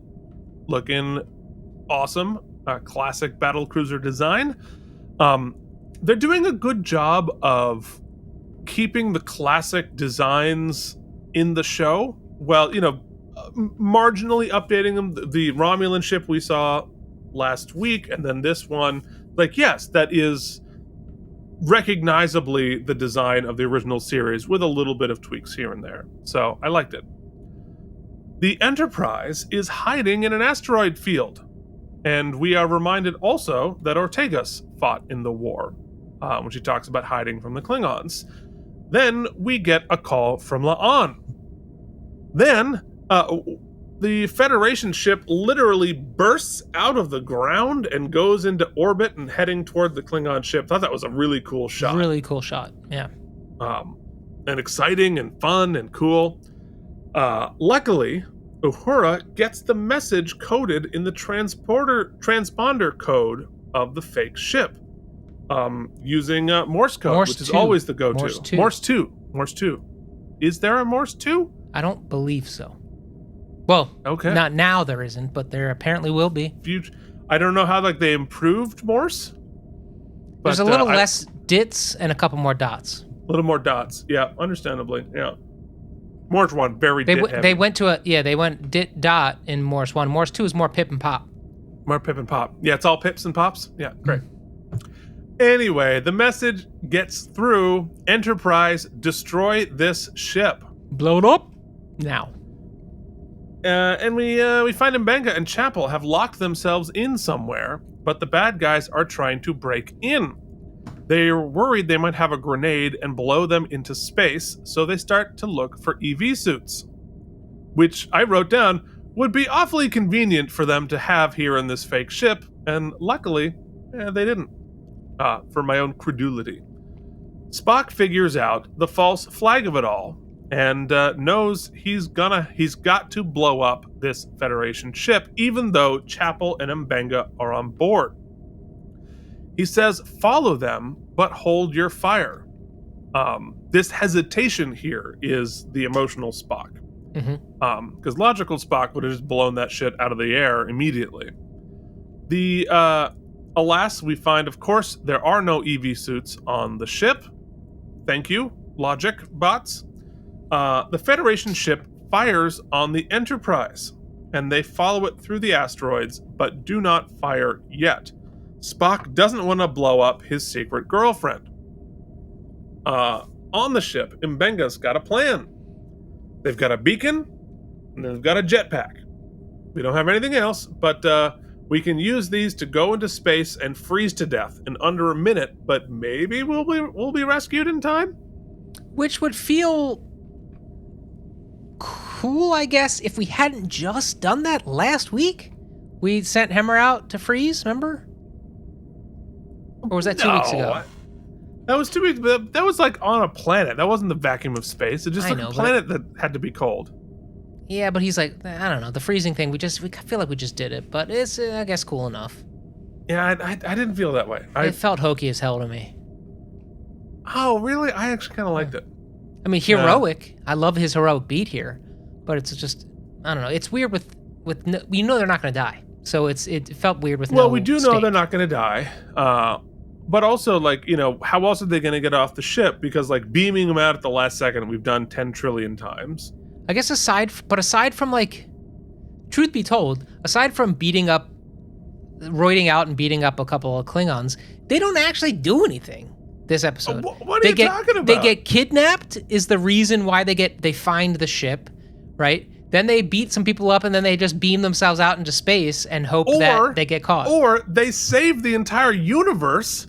looking awesome, classic battle cruiser design. They're doing a good job of keeping the classic designs in the show. Well, marginally updating them. The Romulan ship we saw last week, and then this one, yes, that is recognizably the design of the original series with a little bit of tweaks here and there. So I liked it. The Enterprise is hiding in an asteroid field, and we are reminded also that Ortegas fought in the war, when she talks about hiding from the Klingons. Then we get a call from La'an. Then the Federation ship literally bursts out of the ground and goes into orbit and heading toward the Klingon ship. Thought that was a really cool shot. Really cool shot, yeah. And exciting and fun and cool. Luckily, Uhura gets the message coded in the transponder code of the fake ship, using Morse code, which is always the go-to. Morse 2. Is there a Morse 2? I don't believe so. Well, okay. Not now there isn't, but there apparently will be. I don't know how they improved Morse. There's a little less dits and a couple more dots. A little more dots, yeah, understandably, yeah. Morse 1, very dit heavy. They went dit dot in Morse 1. Morse 2 is more pip and pop. More pip and pop. Yeah, it's all pips and pops. Yeah, great. Anyway, the message gets through. Enterprise, destroy this ship. Blow it up now. And we find Mbenga and Chapel have locked themselves in somewhere, but the bad guys are trying to break in. They're worried they might have a grenade and blow them into space, so they start to look for EV suits, which I wrote down would be awfully convenient for them to have here in this fake ship, and luckily, they didn't, for my own credulity. Spock figures out the false flag of it all, and knows he's got to blow up this Federation ship, even though Chapel and Mbenga are on board. He says, follow them, but hold your fire. This hesitation here is the emotional Spock. Because logical Spock would have just blown that shit out of the air immediately. Alas, we find, of course, there are no EV suits on the ship. Thank you, logic bots. The Federation ship fires on the Enterprise, and they follow it through the asteroids, but do not fire yet. Spock doesn't want to blow up his secret girlfriend. On the ship, Mbenga's got a plan. They've got a beacon, and they've got a jetpack. We don't have anything else, but we can use these to go into space and freeze to death in under a minute, but maybe we'll be rescued in time? Which would feel cool, I guess, if we hadn't just done that last week. We sent Hemmer out to freeze, remember? Or was that 2 weeks ago? That was 2 weeks, but that was on a planet. That wasn't the vacuum of space. It's just a planet that had to be cold. Yeah, but he's like, I don't know, the freezing thing, we feel like we just did it, but it's, I guess, cool enough. Yeah, I didn't feel that way. It felt hokey as hell to me. Oh, really? I actually kind of liked it. I mean, heroic. I love his heroic beat here, but it's just, I don't know. It's weird with they're not going to die. So it felt weird with we do know they're not going to die. But also, how else are they going to get off the ship? Because, beaming them out at the last second, we've done 10 trillion times. I guess aside from, truth be told, aside from roiding out and beating up a couple of Klingons, they don't actually do anything this episode. What are you talking about? They get kidnapped is the reason why they find the ship, right? Then they beat some people up and then they just beam themselves out into space and hope that they get caught. Or they save the entire universe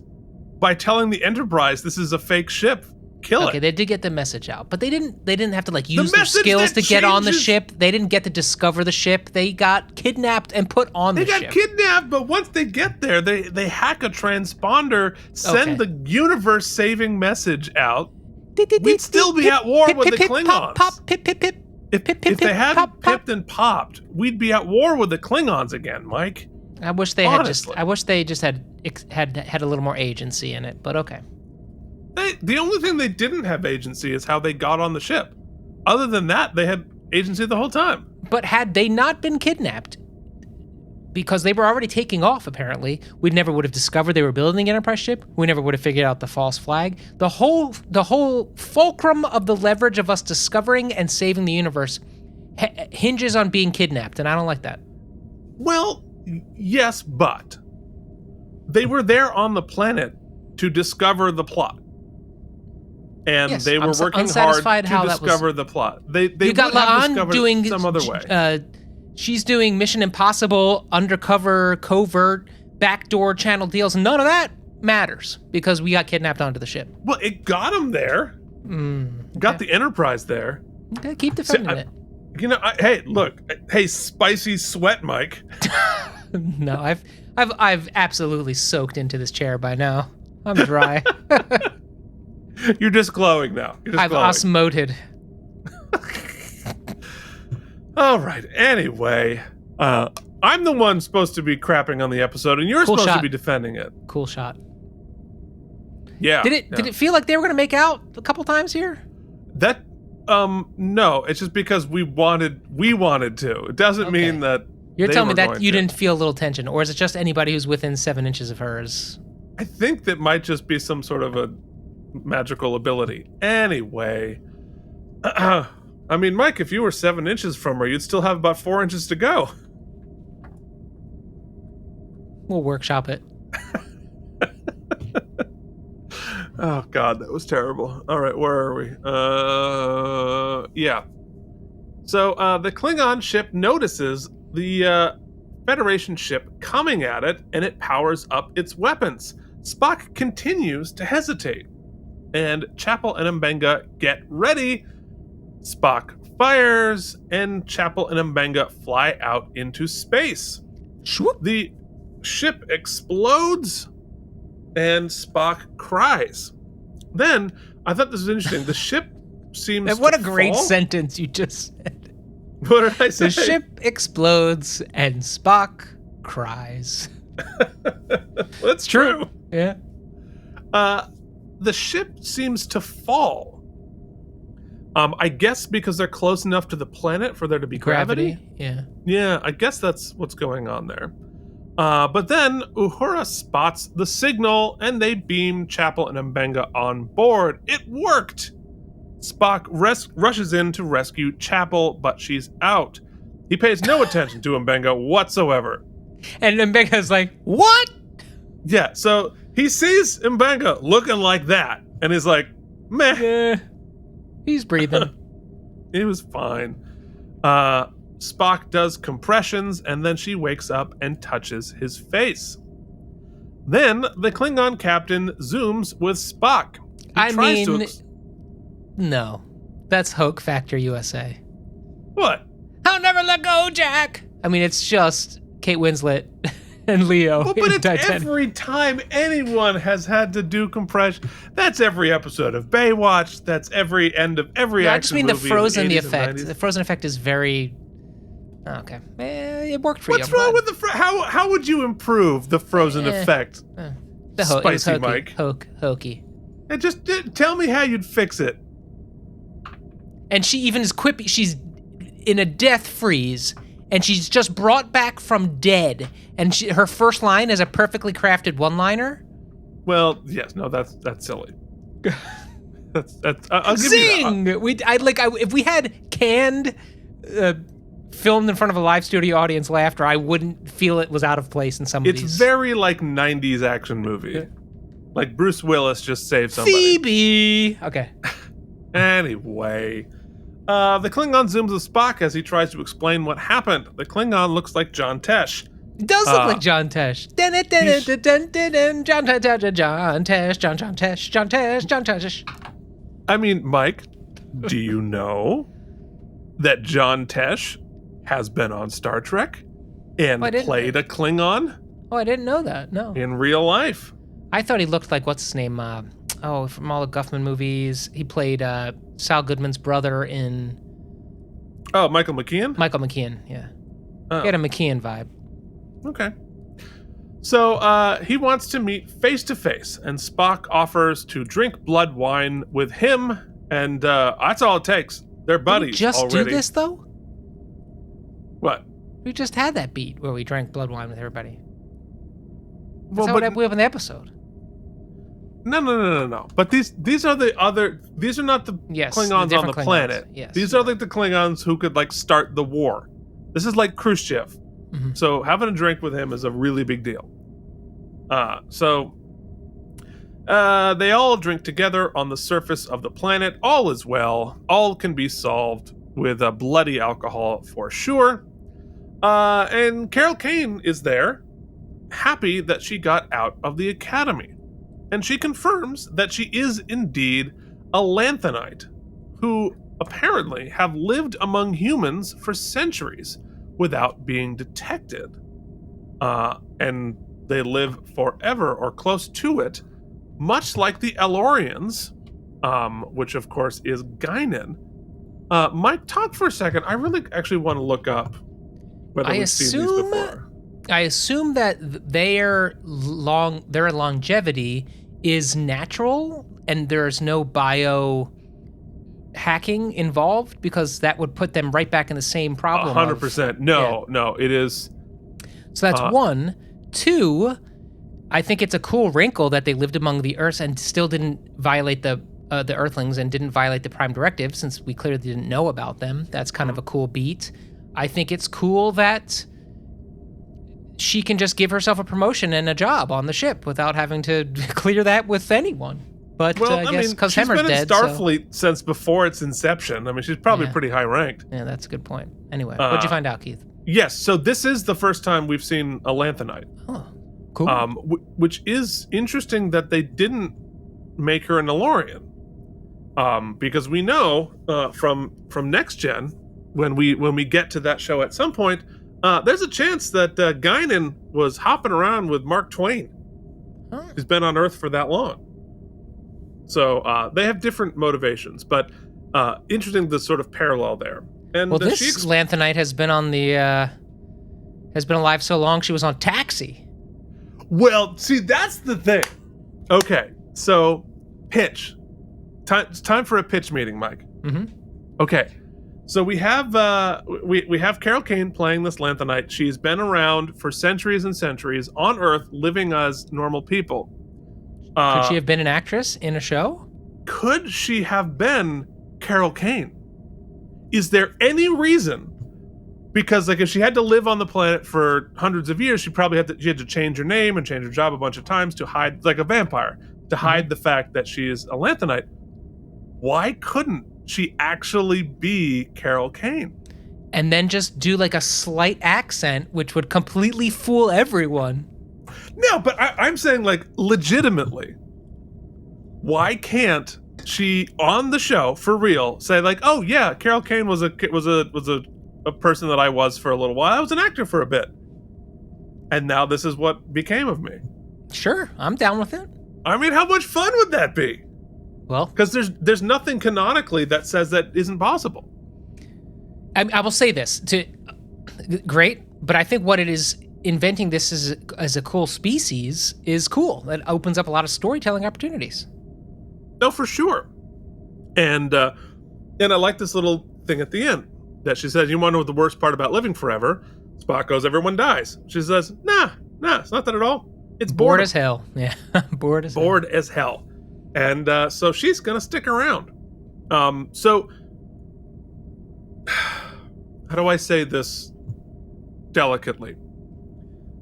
by telling the Enterprise this is a fake ship kill Okay, it. they did get the message out, but they didn't have to like use their message skills that to get on the changes- ship. They didn't get to discover the ship. They got kidnapped and put on They the got ship. kidnapped, but once they get there, they hack a transponder, send Okay. the universe-saving message out. We'd still be at war with the Klingons. Pop, pop, pip, pip, pip. If they hadn't pop, pop. pipped and popped, we'd be at war with the Klingons again, Mike. I wish they Honestly. had a little more agency in it, but okay. The only thing they didn't have agency is how they got on the ship. Other than that, they had agency the whole time. But had they not been kidnapped, because they were already taking off, apparently, we never would have discovered they were building an Enterprise ship. We never would have figured out the false flag. The whole fulcrum of the leverage of us discovering and saving the universe hinges on being kidnapped, and I don't like that. Well, yes, but they were there on the planet to discover the plot. And Yes, they were I'm working hard unsatisfied to how that was- discover the plot. They You got would have La'an discovered doing it some other way. She's doing Mission Impossible, undercover, covert, backdoor channel deals. None of that matters because we got kidnapped onto the ship. Well, it got them there. Got the Enterprise there. Okay, keep defending it. You know, hey, look, hey, spicy sweat, Mike. No, I've absolutely soaked into this chair by now. I'm dry. You're just glowing now. You're just I've glowing. osmoted. All right. Anyway, I'm the one supposed to be crapping on the episode, and you're Cool supposed shot. to be defending it. Cool shot. Yeah. Did it feel like they were gonna make out a couple times here? That no, it's just because we wanted to. It doesn't Okay. mean that You're they telling me were that going you to. didn't feel a little tension, or is it just anybody who's within 7 inches of hers? I think that might just be some sort of a magical ability. Anyway, I mean, Mike, if you were 7 inches from her, you'd still have about 4 inches to go. We'll workshop it. Oh God, that was terrible. All right, where are we? Yeah. So the Klingon ship notices the Federation ship coming at it, and it powers up its weapons. Spock continues to hesitate, and Chapel and M'Benga get ready. Spock fires, and Chapel and M'Benga fly out into space. Swoop. The ship explodes, and Spock cries. Then, I thought this was interesting. The ship seems And what to a great fall. sentence you just said. What did I say? The ship explodes and Spock cries. That's true. Yeah. The ship seems to fall. I guess because they're close enough to the planet for there to be gravity. Yeah. Yeah, I guess that's what's going on there. But then Uhura spots the signal, and they beam Chapel and M'Benga on board. It worked! Spock rushes in to rescue Chapel, but she's out. He pays no attention to M'Benga whatsoever. And M'Benga's like, what? Yeah, so he sees M'Benga looking like that, and he's like, meh. He's breathing. It was fine. Spock does compressions, and then she wakes up and touches his face. Then the Klingon captain zooms with Spock. He tries to no. That's Hoke Factor USA. what? I'll never let go, Jack. I mean, it's just Kate Winslet and Leo. Well, but in it's Titanic. every time anyone has had to do compression. That's every episode of Baywatch. That's every end of every I action just mean the movie in Frozen, the 80s and effect. 90s. The Frozen effect is very. Okay, it worked for What's you. I'm wrong glad. with the how would you improve the Frozen effect? The it was Spicy hokey. Mike. Hokey. And just tell me how you'd fix it. And she even is quippy. She's in a death freeze, and she's just brought back from dead. And her first line is a perfectly crafted one-liner. Well, yes, no, that's silly. that's I'll give you that. If we had canned, filmed in front of a live studio audience laughter, I wouldn't feel it was out of place in some of It's these. very like 90s action movie. Like Bruce Willis just saved somebody. Phoebe. Okay. Anyway, the Klingon zooms with Spock as he tries to explain what happened. The Klingon looks like John Tesh. It does look like John Tesh. John Tesh, John Tesh, John Tesh, John Tesh. I mean, Mike, do you know that John Tesh has been on Star Trek and played a Klingon? Oh, I didn't know that. No. In real life. I thought he looked like, what's his name? From all the Guffman movies. He played Sal Goodman's brother in... Oh, Michael McKean? Michael McKean, yeah. Oh. He had a McKean vibe. Okay. So he wants to meet face to face, and Spock offers to drink blood wine with him, and that's all it takes. They're buddies. Did we just already. do this though? What? We just had that beat where we drank blood wine with everybody. Well, That's what we have in the episode. No. But these are the other. These are not the Klingons on the planet. Yes. These are like the Klingons who could like start the war. This is like Khrushchev. Mm-hmm. So having a drink with him is a really big deal. So they all drink together on the surface of the planet. All is well. All can be solved with a bloody alcohol for sure. And Carol Kane is there, happy that she got out of the academy. And she confirms that she is indeed a Lanthanite, who apparently have lived among humans for centuries without being detected. And they live forever or close to it, much like the Elorians, which of course is Guinan. Mike, talk for a second. I really actually want to look up whether we've seen these before. I assume that their longevity is natural and there's no bio hacking involved, because that would put them right back in the same problem. 100%. No, it is. So that's one. Two, I think it's a cool wrinkle that they lived among the Earths and still didn't violate the Earthlings and didn't violate the Prime Directive, since we clearly didn't know about them. That's kind of a cool beat. I think it's cool that she can just give herself a promotion and a job on the ship without having to clear that with anyone. But I guess because Hemmer's dead. She's been in Starfleet since before its inception. I mean, she's probably pretty high ranked. Yeah, that's a good point. Anyway, what'd you find out, Keith? Yes, so this is the first time we've seen a Lanthanite. Oh, cool. Which is interesting that they didn't make her an Elorian. Because we know from Next Gen, when we get to that show at some point, there's a chance that Guinan was hopping around with Mark Twain. Oh. He's been on Earth for that long. So they have different motivations, but interesting the sort of parallel there. And this Lanthanite has been on the has been alive so long she was on Taxi. Well, see, that's the thing. Okay, so pitch. It's time for a pitch meeting, Mike. Mm-hmm. Okay, so we have we have Carol Kane playing this Lanthanite. She's been around for centuries and centuries on Earth, living as normal people. Could she have been an actress in a show? Could she have been Carol Kane? Is there any reason? Because like if she had to live on the planet for hundreds of years, she had to change her name and change her job a bunch of times to hide, like a vampire, to hide the fact that she is a Lanthanite. Why couldn't she actually be Carol Kane? And then just do like a slight accent, which would completely fool everyone. No, but I'm saying like legitimately, why can't she on the show for real say like, oh yeah, Carol Kane was a person that I was for a little while. I was an actor for a bit, and now this is what became of me. Sure, I'm down with it. I mean, how much fun would that be? Well, because there's nothing canonically that says that isn't possible. I will say this great, but I think what it is. Inventing this as a cool species is cool. That opens up a lot of storytelling opportunities. No, for sure. And I like this little thing at the end that she says, you want to know what the worst part about living forever? Spock goes, everyone dies. She says, nah, it's not that at all. It's bored as hell. Yeah, bored as hell. And so she's going to stick around. So how do I say this delicately?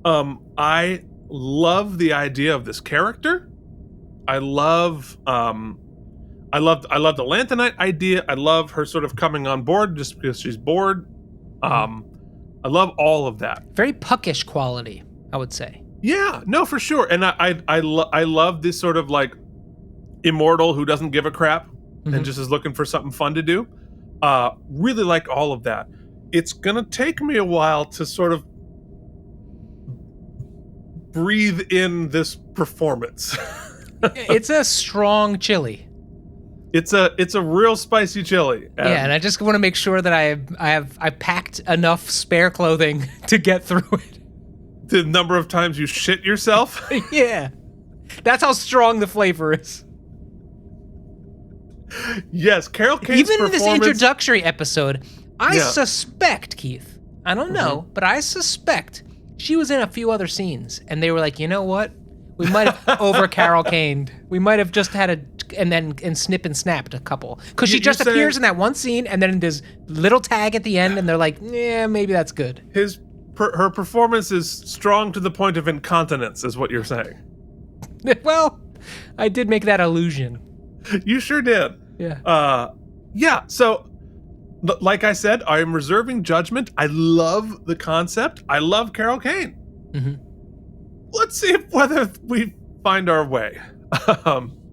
I love the idea of this character. I love the Lanthanite idea. I love her sort of coming on board just because she's bored. I love all of that. Very puckish quality, I would say. Yeah, no, for sure. And I love this sort of like immortal who doesn't give a crap and just is looking for something fun to do. Really like all of that. It's gonna take me a while to sort of breathe in this performance. It's a strong chili. It's a real spicy chili. And I just want to make sure that I packed enough spare clothing to get through it. The number of times you shit yourself. Yeah. That's how strong the flavor is. Yes, Carol Kane's Even in this performance- introductory episode, I suspect, Keith, I don't know, but I suspect she was in a few other scenes, and they were like, you know what? We might have over Carol Kaned. We might have just had and snip and snapped a couple. Because she just appears in that one scene, and then there's little tag at the end, and they're like, yeah, maybe that's good. Her performance is strong to the point of incontinence, is what you're saying. Well, I did make that illusion. You sure did. Yeah. So, like I said, I am reserving judgment. I love the concept. I love Carol Kane. Let's see whether we find our way.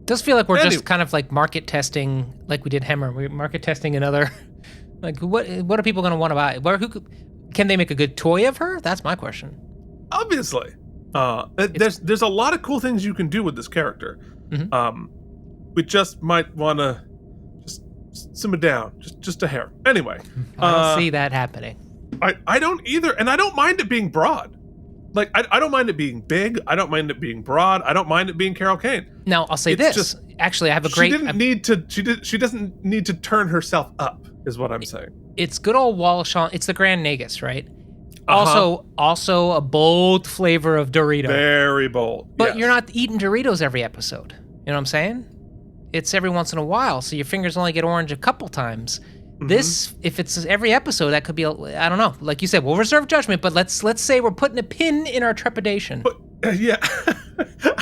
Does feel like we're just kind of like market testing, like we did Hemmer. We're market testing another. Like, what are people going to want to buy? Can they make a good toy of her? That's my question. Obviously, there's a lot of cool things you can do with this character. We just might want to just simmer down, just a hair. Anyway, I don't see that happening. I don't either, and I don't mind it being broad. Like, I don't mind it being big. I don't mind it being broad. I don't mind it being Carol Kane. Now, I'll say this. Actually, I have a great... She doesn't need to turn herself up, is what I'm saying. It's good old Walshawn. It's the Grand Nagus, right? Also a bold flavor of Dorito. Very bold. But you're not eating Doritos every episode. You know what I'm saying? It's every once in a while, so your fingers only get orange a couple times. This, if it's every episode, that could be, I don't know. Like you said, we'll reserve judgment, but let's say we're putting a pin in our trepidation. But,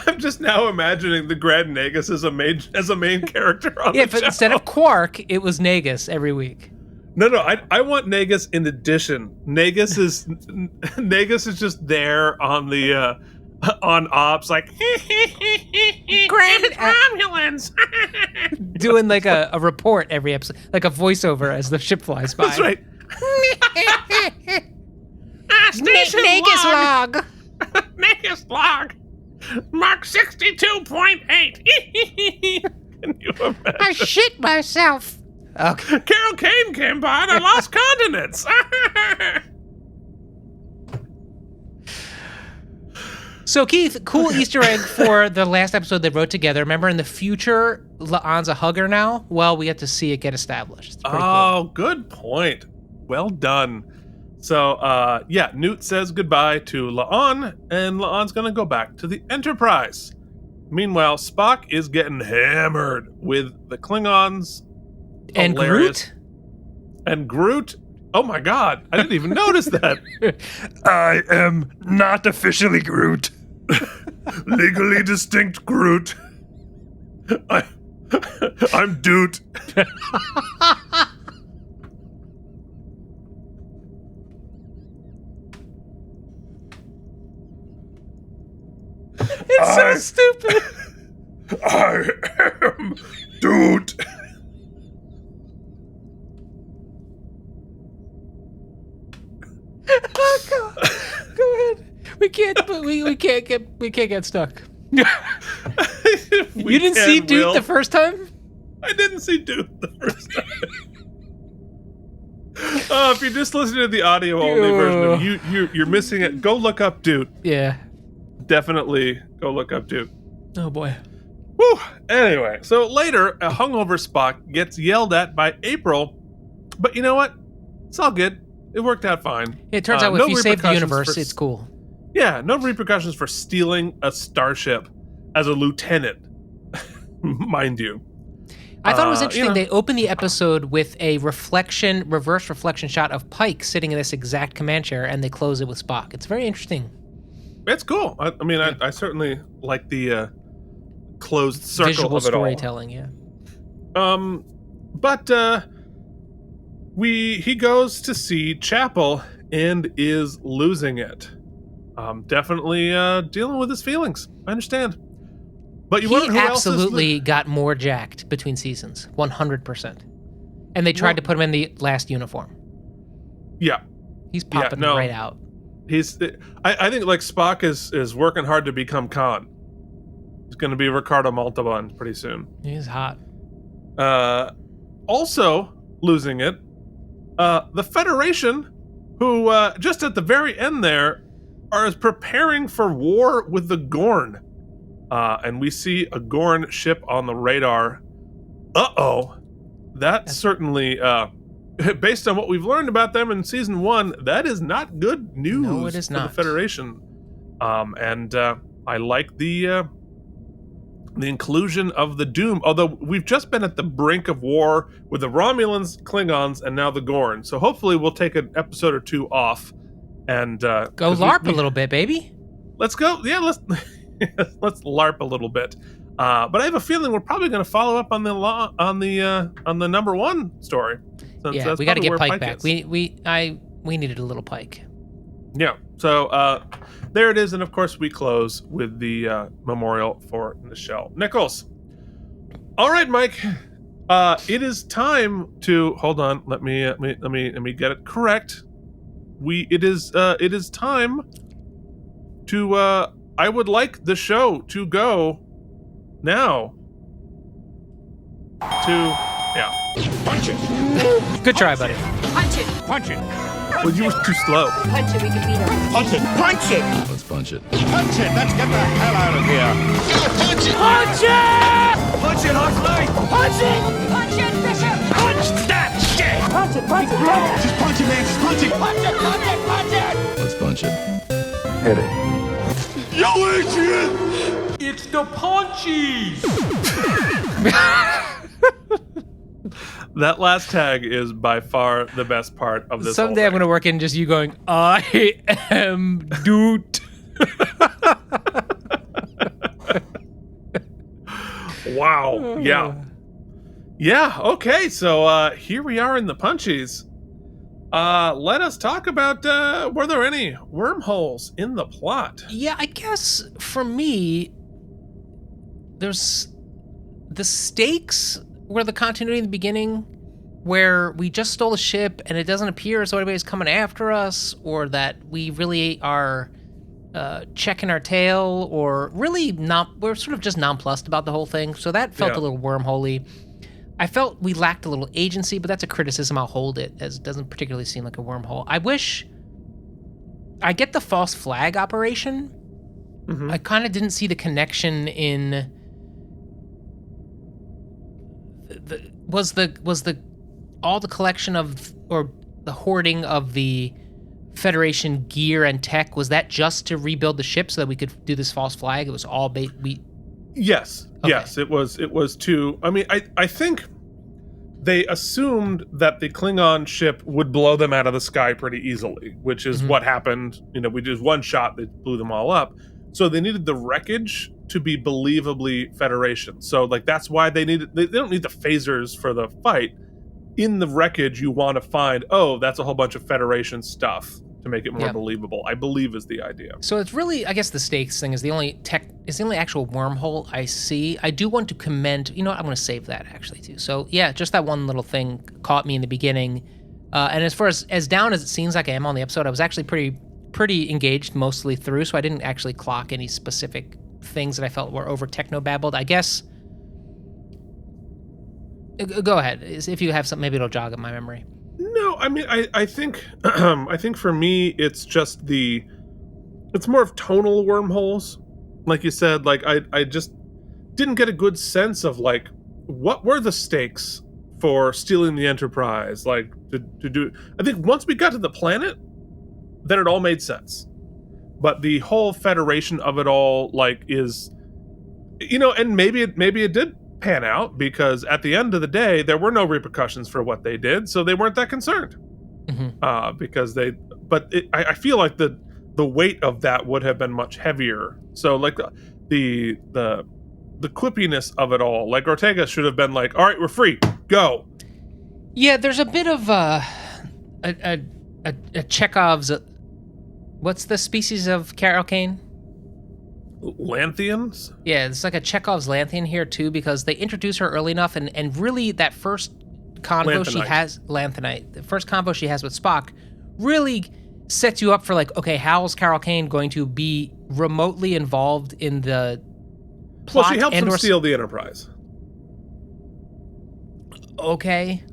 I'm just now imagining the Grand Nagus as a main character on the show. Instead of Quark, it was Nagus every week. No, I want Nagus in addition. Nagus is just there on the on ops, like Grand Romulans. Doing like a report every episode, like a voiceover as the ship flies by. That's right. Station Nagus log. Nagus log. Mark 62.8. Can you imagine? I shit myself. Okay. Carol Kane came by and I lost continence. So, Keith, cool Easter egg for the last episode they wrote together. Remember, in the future, La'an's a hugger now? Well, we get to see it get established. Cool. Good point. Well done. So, Newt says goodbye to La'an, and La'an's going to go back to the Enterprise. Meanwhile, Spock is getting hammered with the Klingons. And Hilarious. Groot? And Groot? Oh my god, I didn't even notice that. I am not officially Groot. Legally distinct Groot. I'm Doot. It's so stupid. I am Doot. Oh, go ahead. We can't get stuck. You didn't see Doot the first time? I didn't see Doot the first time. If you're just listening to the audio only version of you're missing it. Go look up Doot. Yeah. Definitely go look up Doot. Oh boy. Whew. Anyway, so later, a hungover Spock gets yelled at by April, but you know what? It's all good. It worked out fine. It turns out if you save the universe, it's cool. Yeah, no repercussions for stealing a starship as a lieutenant, mind you. I thought it was interesting. They opened the episode with a reverse reflection shot of Pike sitting in this exact command chair, and they close it with Spock. It's very interesting. It's cool. I certainly like the closed circle Visual of it storytelling, yeah. But he goes to see Chapel and is losing it. Definitely dealing with his feelings. I understand. But you He wonder who absolutely got more jacked between seasons, 100%. And they tried to put him in the last uniform. Yeah. He's popping right out. I think like Spock is working hard to become Khan. He's going to be Ricardo Montalban pretty soon. He's hot. Also losing it, the Federation, who just at the very end there are preparing for war with the Gorn. And we see a Gorn ship on the radar. That's certainly, based on what we've learned about them in season 1, that is not good news no, it is for not. the Federation. And I like the inclusion of the Doom, although we've just been at the brink of war with the Romulans, Klingons, and now the Gorn. So hopefully we'll take an episode or 2 off and go LARP a little bit, baby. Let's go. Yeah, let's LARP a little bit. But I have a feeling we're probably going to follow up on the number 1 story. Yeah, we got to get Pike back. We needed a little Pike. Yeah. So there it is, and of course we close with the memorial for Nichelle Nichols. All right, Mike. It is time to hold on. Let me get it correct. It is time to. I would like the show to go now. Punch it. Good try, buddy. Punch it. Punch it. Well, you were too slow. Punch it. We can beat him. Punch it. Punch it. Let's punch it. Punch it. Let's get the hell out of here. Punch it! Punch it, Huxley. Punch it! Punch it, Bishop! Punch that shit. Punch it! Punch it! Punch it! Just punch it, man. Just punch it. Punch it! Punch it! Punch it! Let's punch it. Hit it. Yo, Adrian. It's the Punchies! That last tag is by far the best part of this. Someday I'm going to work in just you going, I am Doot. Wow. Yeah. Yeah. Okay. So here we are in the Punchies. Let us talk about were there any wormholes in the plot? Yeah, I guess for me, there's the stakes were the continuity in the beginning where we just stole a ship and it doesn't appear as though anybody's coming after us, or that we really are checking our tail, or really not. We're sort of just nonplussed about the whole thing. So that felt a little wormholey. I felt we lacked a little agency, but that's a criticism. I'll hold it, as it doesn't particularly seem like a wormhole. I wish I get the false flag operation. Mm-hmm. I kind of didn't see the connection in was the all the collection of, or the hoarding of the Federation gear and tech, was that just to rebuild the ship so that we could do this false flag? It was all Yes. Okay. Yes, it was too. I mean, I think they assumed that the Klingon ship would blow them out of the sky pretty easily, which is what happened. You know, we did one shot that blew them all up. So they needed the wreckage to be believably Federation. So like that's why they don't need the phasers for the fight. In the wreckage, you want to find, that's a whole bunch of Federation stuff to make it more believable, I believe is the idea. So it's really, I guess the stakes thing is the only actual wormhole I see. I do want to commend, you know what, I'm going to save that actually too. So yeah, just that one little thing caught me in the beginning. And as far as down as it seems like I am on the episode, I was actually pretty engaged mostly through, so I didn't actually clock any specific things that I felt were over techno-babbled. I guess, go ahead. If you have something, maybe it'll jog up my memory. No, I mean, I think I think for me, it's just it's more of tonal wormholes. Like you said, like I just didn't get a good sense of like, what were the stakes for stealing the Enterprise? Like to do, I think once we got to the planet, then it all made sense. But the whole Federation of it all, like, is, you know, and maybe it did pan out, because at the end of the day, there were no repercussions for what they did, so they weren't that concerned. Because I feel like the weight of that would have been much heavier. So like the quippiness of it all, like Ortega should have been like, all right, we're free, go. Yeah, there's a bit of a Chekhov's. What's the species of Kane? Lanthians? Yeah, it's like a Chekhov's Lanthian here too, because they introduce her early enough, and really that first convo she Lanthanite. has, Lanthanite, the first convo she has with Spock, really sets you up for like, okay, how is Carol Kane going to be remotely involved in the plot? Well, she helps and him or steal the Enterprise. Okay.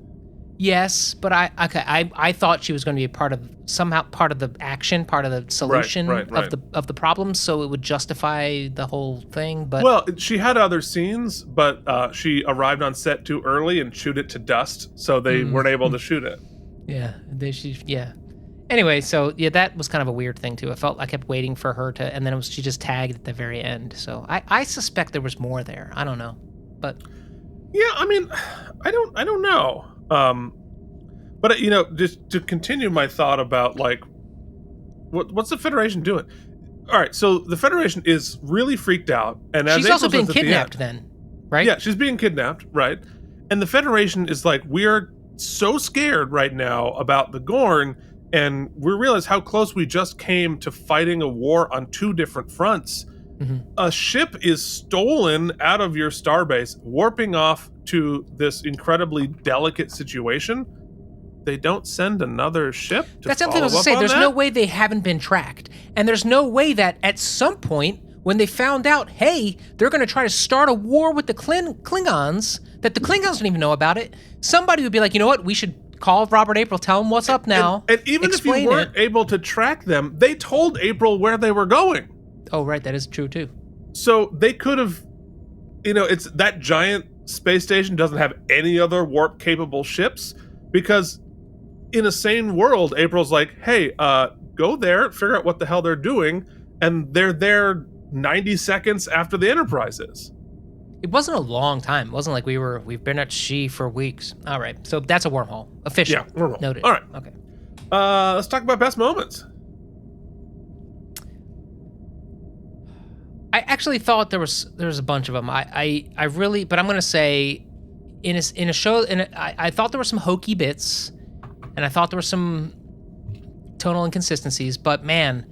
Yes, but I thought she was going to be part of the action, part of the solution right. of the problem, so it would justify the whole thing. But Well, she had other scenes, but she arrived on set too early and chewed it to dust, so they weren't able to shoot it. yeah, Anyway, so yeah, that was kind of a weird thing too. I kept waiting for her to, and then she just tagged at the very end. So I suspect there was more there. I don't know, but Yeah, I mean, I don't know. But just to continue my thought about like, what's the Federation doing? All right, so the Federation is really freaked out, and as she's also April being says at the kidnapped. end- Then, right? Yeah, she's being kidnapped, right? And the Federation is like, we're so scared right now about the Gorn, and we realize how close we just came to fighting a war on two different fronts. A ship is stolen out of your starbase, warping off to this incredibly delicate situation. They don't send another ship to That's something I was follow going to say. up on There's that? no way they haven't been tracked. And there's no way that at some point, when they found out, hey, they're going to try to start a war with the Klingons, that the Klingons don't even know about it, somebody would be like, you know what, we should call Robert April, tell him what's up now. And even if you explain weren't able to track them, they told April where they were going. Oh, right, that is true too. So they could have, it's that giant space station doesn't have any other warp capable ships, because in a sane world, April's like, hey, go there, figure out what the hell they're doing, and they're there 90 seconds after the Enterprise is. It wasn't a long time. It wasn't like we've been at sea for weeks. All right, so that's a wormhole. Official. Yeah, wormhole. Noted. All right. Okay. Let's talk about best moments. I actually thought there was a bunch of them. I really, but I'm gonna say, in a show, I thought there were some hokey bits, and I thought there were some tonal inconsistencies. But man,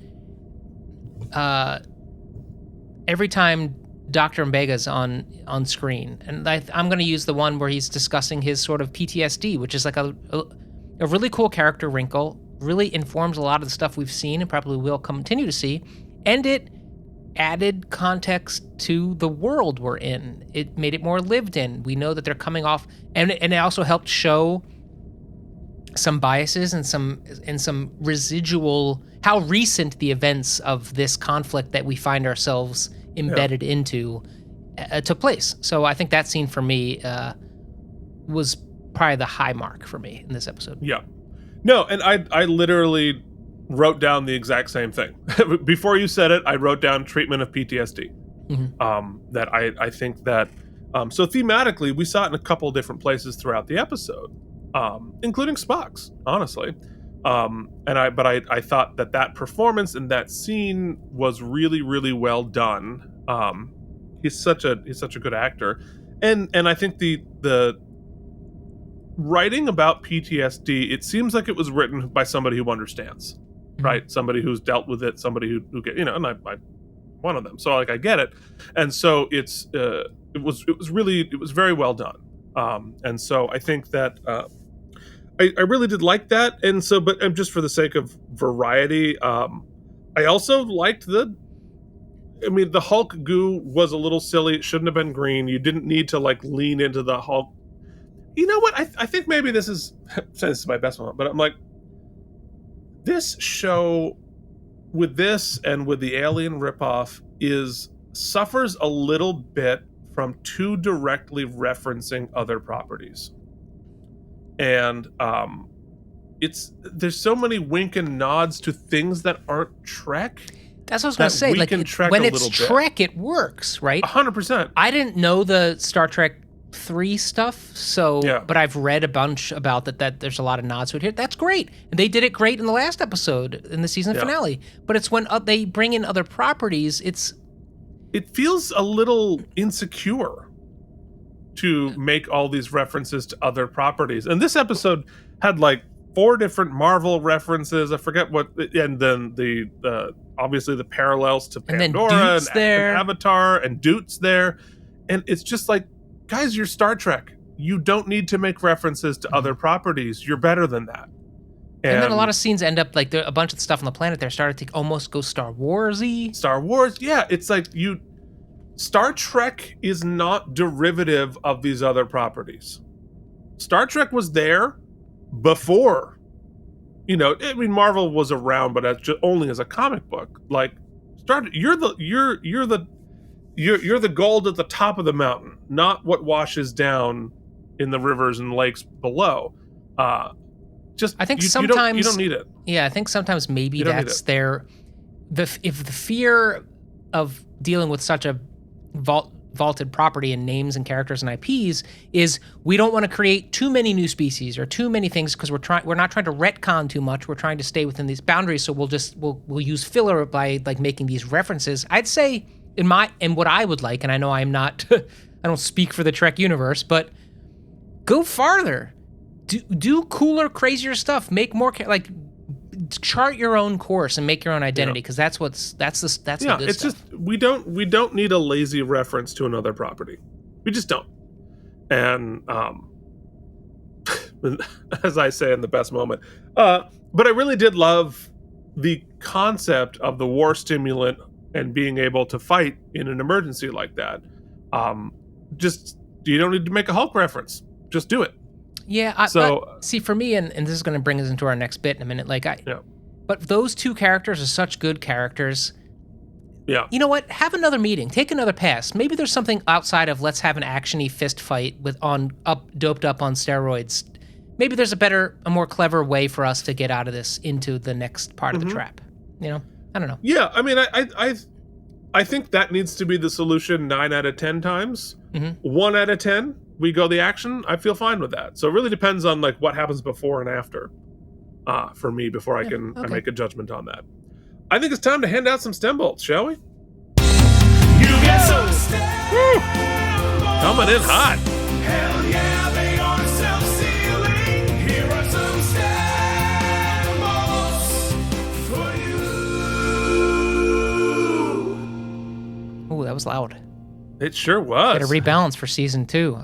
every time Dr. Mbega's on screen, and I'm gonna use the one where he's discussing his sort of PTSD, which is like a really cool character wrinkle, really informs a lot of the stuff we've seen and probably will continue to see, and it added context to the world we're in. It made it more lived in. We know that they're coming off, and it also helped show some biases and some residual, how recent the events of this conflict that we find ourselves embedded into took place. So I think that scene for me was probably the high mark for me in this episode. Yeah. No, and I literally wrote down the exact same thing. Before you said it, I wrote down treatment of PTSD. That I think that, so thematically, we saw it in a couple of different places throughout the episode, including Spock's, honestly. But I thought that performance in that scene was really, really well done. He's such a good actor. And I think the writing about PTSD, it seems like it was written by somebody who understands. Right, somebody who's dealt with it, somebody who get, and I'm one of them. So like I get it, and so it was very well done. And so I think that I really did like that. And so, but just for the sake of variety, I also liked the Hulk goo was a little silly. It shouldn't have been green. You didn't need to like lean into the Hulk. You know what? I think maybe this is my best one, but I'm like, this show, with this and with the Alien ripoff, suffers a little bit from too directly referencing other properties, and there's so many wink and nods to things that aren't Trek. That's what I was going to say. Like when it's Trek, it works, right? 100%. I didn't know the Star Trek 3 stuff, so Yeah. but I've read a bunch about that there's a lot of nods to it here. That's great. And they did it great in the last episode in the season finale. But it's when they bring in other properties, it feels a little insecure to make all these references to other properties. And this episode had like 4 different Marvel references. I forget what, and then the obviously the parallels to And then Pandora Doot's there. and Avatar, and Doot's there, and it's just like, guys, you're Star Trek. You don't need to make references to other properties. You're better than that. And then a lot of scenes end up like a bunch of stuff on the planet there started to almost go Star Wars-y. Star Wars, yeah, it's like Star Trek is not derivative of these other properties. Star Trek was there before, I mean, Marvel was around, but only as a comic book. Like, you're the gold at the top of the mountain, not what washes down in the rivers and lakes below. I think sometimes you don't need it. Yeah, I think sometimes maybe You don't need that's it. if the fear of dealing with such a vaulted property and names and characters and IPs is we don't want to create too many new species or too many things because we're not trying to retcon too much. We're trying to stay within these boundaries. So we'll use filler by like making these references. I'd say in what I would like, and I know I'm not I don't speak for the Trek universe, but go farther. Do cooler, crazier stuff. Make more chart your own course and make your own identity because that's the good it's stuff. just we don't need a lazy reference to another property. We just don't. And as I say in the best moment, but I really did love the concept of the war stimulant and being able to fight in an emergency like that. Just you don't need to make a Hulk reference. Just do it. Yeah. See, for me, and this is going to bring us into our next bit in a minute. But those 2 characters are such good characters. Yeah. You know what? Have another meeting. Take another pass. Maybe there's something outside of let's have an actiony fist fight doped up on steroids. Maybe there's a more clever way for us to get out of this into the next part of the trap. I don't know. Yeah. I mean, I think that needs to be the solution 9 out of 10 times. 1 out of 10. We go the action, I feel fine with that. So it really depends on like what happens before and after for me before I make a judgment on that. I think it's time to hand out some stem bolts, shall we? You get some stem bolts. Coming in hot. Hell yeah, they are self-sealing. Here are some stem bolts for you. Ooh, that was loud. It sure was. Got to rebalance for season 2.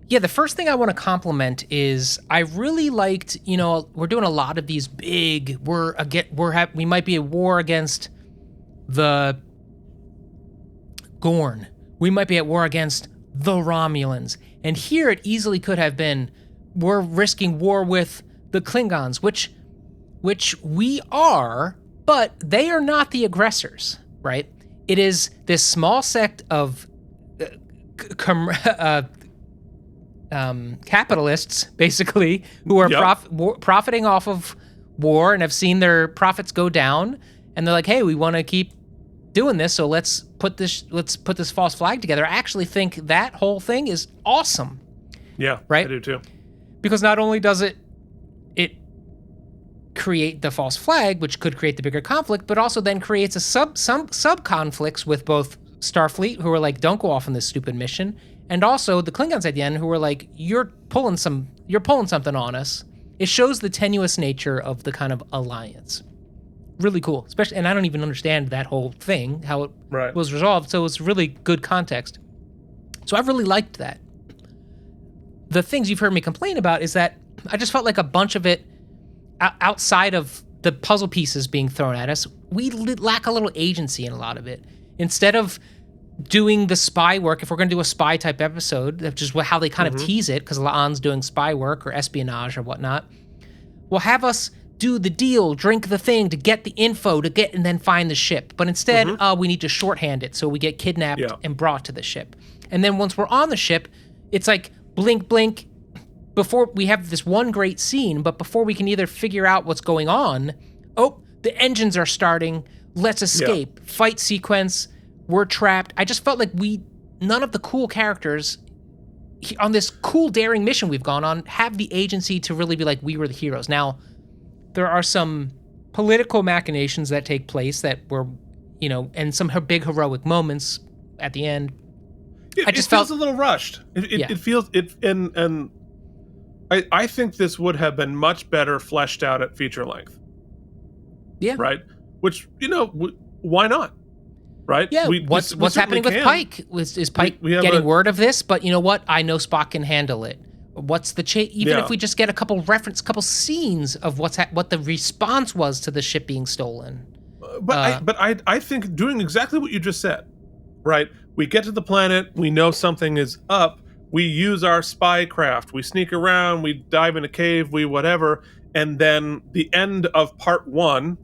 The first thing I want to compliment is I really liked, we're doing a lot of these big, we might be at war against the Gorn. We might be at war against the Romulans. And here it easily could have been, we're risking war with the Klingons, which we are, but they are not the aggressors, right? It is this small sect of capitalists, basically, who are profiting off of war and have seen their profits go down, and they're like, "Hey, we want to keep doing this, so let's put this false flag together." I actually think that whole thing is awesome. Yeah, right. I do too. Because not only does it create the false flag, which could create the bigger conflict, but also then creates some sub conflicts with both Starfleet, who are like, don't go off on this stupid mission, and also the Klingons at the end, who are like, you're pulling something on us. It shows the tenuous nature of the kind of alliance. Really cool, especially, and I don't even understand that whole thing, how it was resolved, so it's really good context. So I really liked that. The things you've heard me complain about is that I just felt like a bunch of it, outside of the puzzle pieces being thrown at us, we lack a little agency in a lot of it. Instead of doing the spy work, if we're going to do a spy type episode, which is how they kind of tease it, because La'an's doing spy work or espionage or whatnot, we'll have us do the deal, drink the thing to get the info and then find the ship. But instead, we need to shorthand it so we get kidnapped and brought to the ship. And then once we're on the ship, it's like blink, blink. Before we have this one great scene, but before we can either figure out what's going on, the engines are starting, let's escape, fight sequence, we're trapped. I just felt like none of the cool characters on this cool, daring mission we've gone on have the agency to really be like, we were the heroes. Now, there are some political machinations that take place that were, and some big heroic moments at the end. It feels a little rushed. It feels, and I think this would have been much better fleshed out at feature length. Yeah. Right. Which, why not? Right. Yeah. We what's happening with can. Pike? Is Pike we have getting word of this? But you know what? I know Spock can handle it. What's the even Yeah. if we just get a couple scenes of what the response was to the ship being stolen. But I think doing exactly what you just said, right? We get to the planet, we know something is up, we use our spy craft, we sneak around, we dive in a cave, we whatever, and then the end of part 1,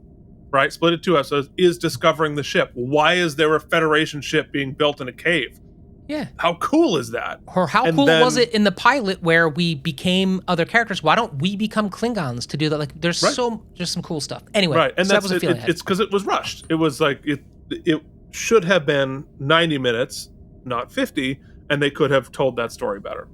right, split it 2 episodes, is discovering the ship. Why is there a Federation ship being built in a cave? Yeah. How cool is that? Or how cool was it in the pilot where we became other characters? Why don't we become Klingons to do that? Like, there's some cool stuff. Anyway, right, and so that's that was a feeling. it's because it was rushed. It was like it should have been 90 minutes, not 50, and they could have told that story better.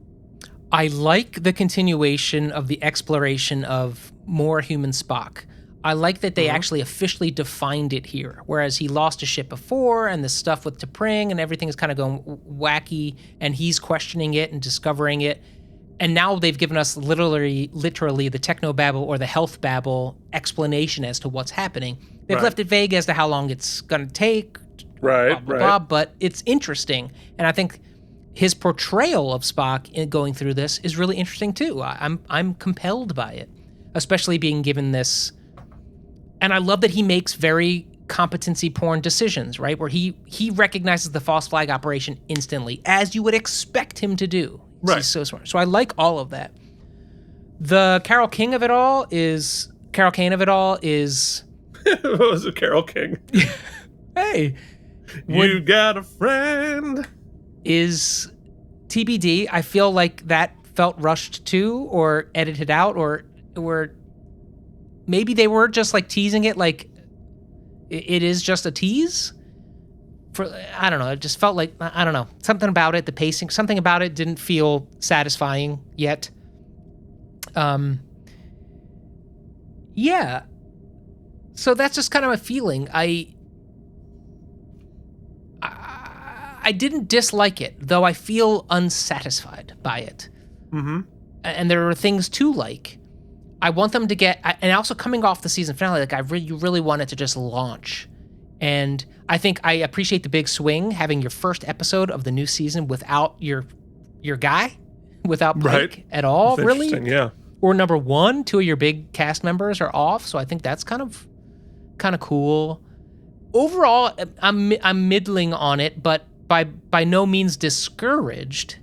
I like the continuation of the exploration of more human Spock. I like that they actually officially defined it here, whereas he lost a ship before, and the stuff with T'Pring and everything is kind of going wacky, and he's questioning it and discovering it. And now they've given us literally the technobabble or the health babble explanation as to what's happening. They've left it vague as to how long it's going to take, blah, blah, blah, but it's interesting. And I think his portrayal of Spock in going through this is really interesting too. I'm compelled by it, especially being given this. And I love that he makes very competency porn decisions, right? Where he recognizes the false flag operation instantly, as you would expect him to do. Right. He's so smart. So I like all of that. The Carol Kane of it all is What was it, Carol King? hey, You got a friend. is TBD. I feel like that felt rushed too, or edited out, or maybe they were just like teasing it, like it is just a tease. I don't know. It just felt like, I don't know, something about it, the pacing, something about it didn't feel satisfying yet. Yeah. So that's just kind of a feeling. I didn't dislike it, though I feel unsatisfied by it. Mm-hmm. And there are things to like. I want them to get, and also coming off the season finale, like you really want it to just launch. And I think I appreciate the big swing, having your first episode of the new season without your guy, without Pike at all, That's really. interesting, yeah. Or number 1, 2 of your big cast members are off, so I think that's kind of cool. Overall, I'm middling on it, but by no means discouraged.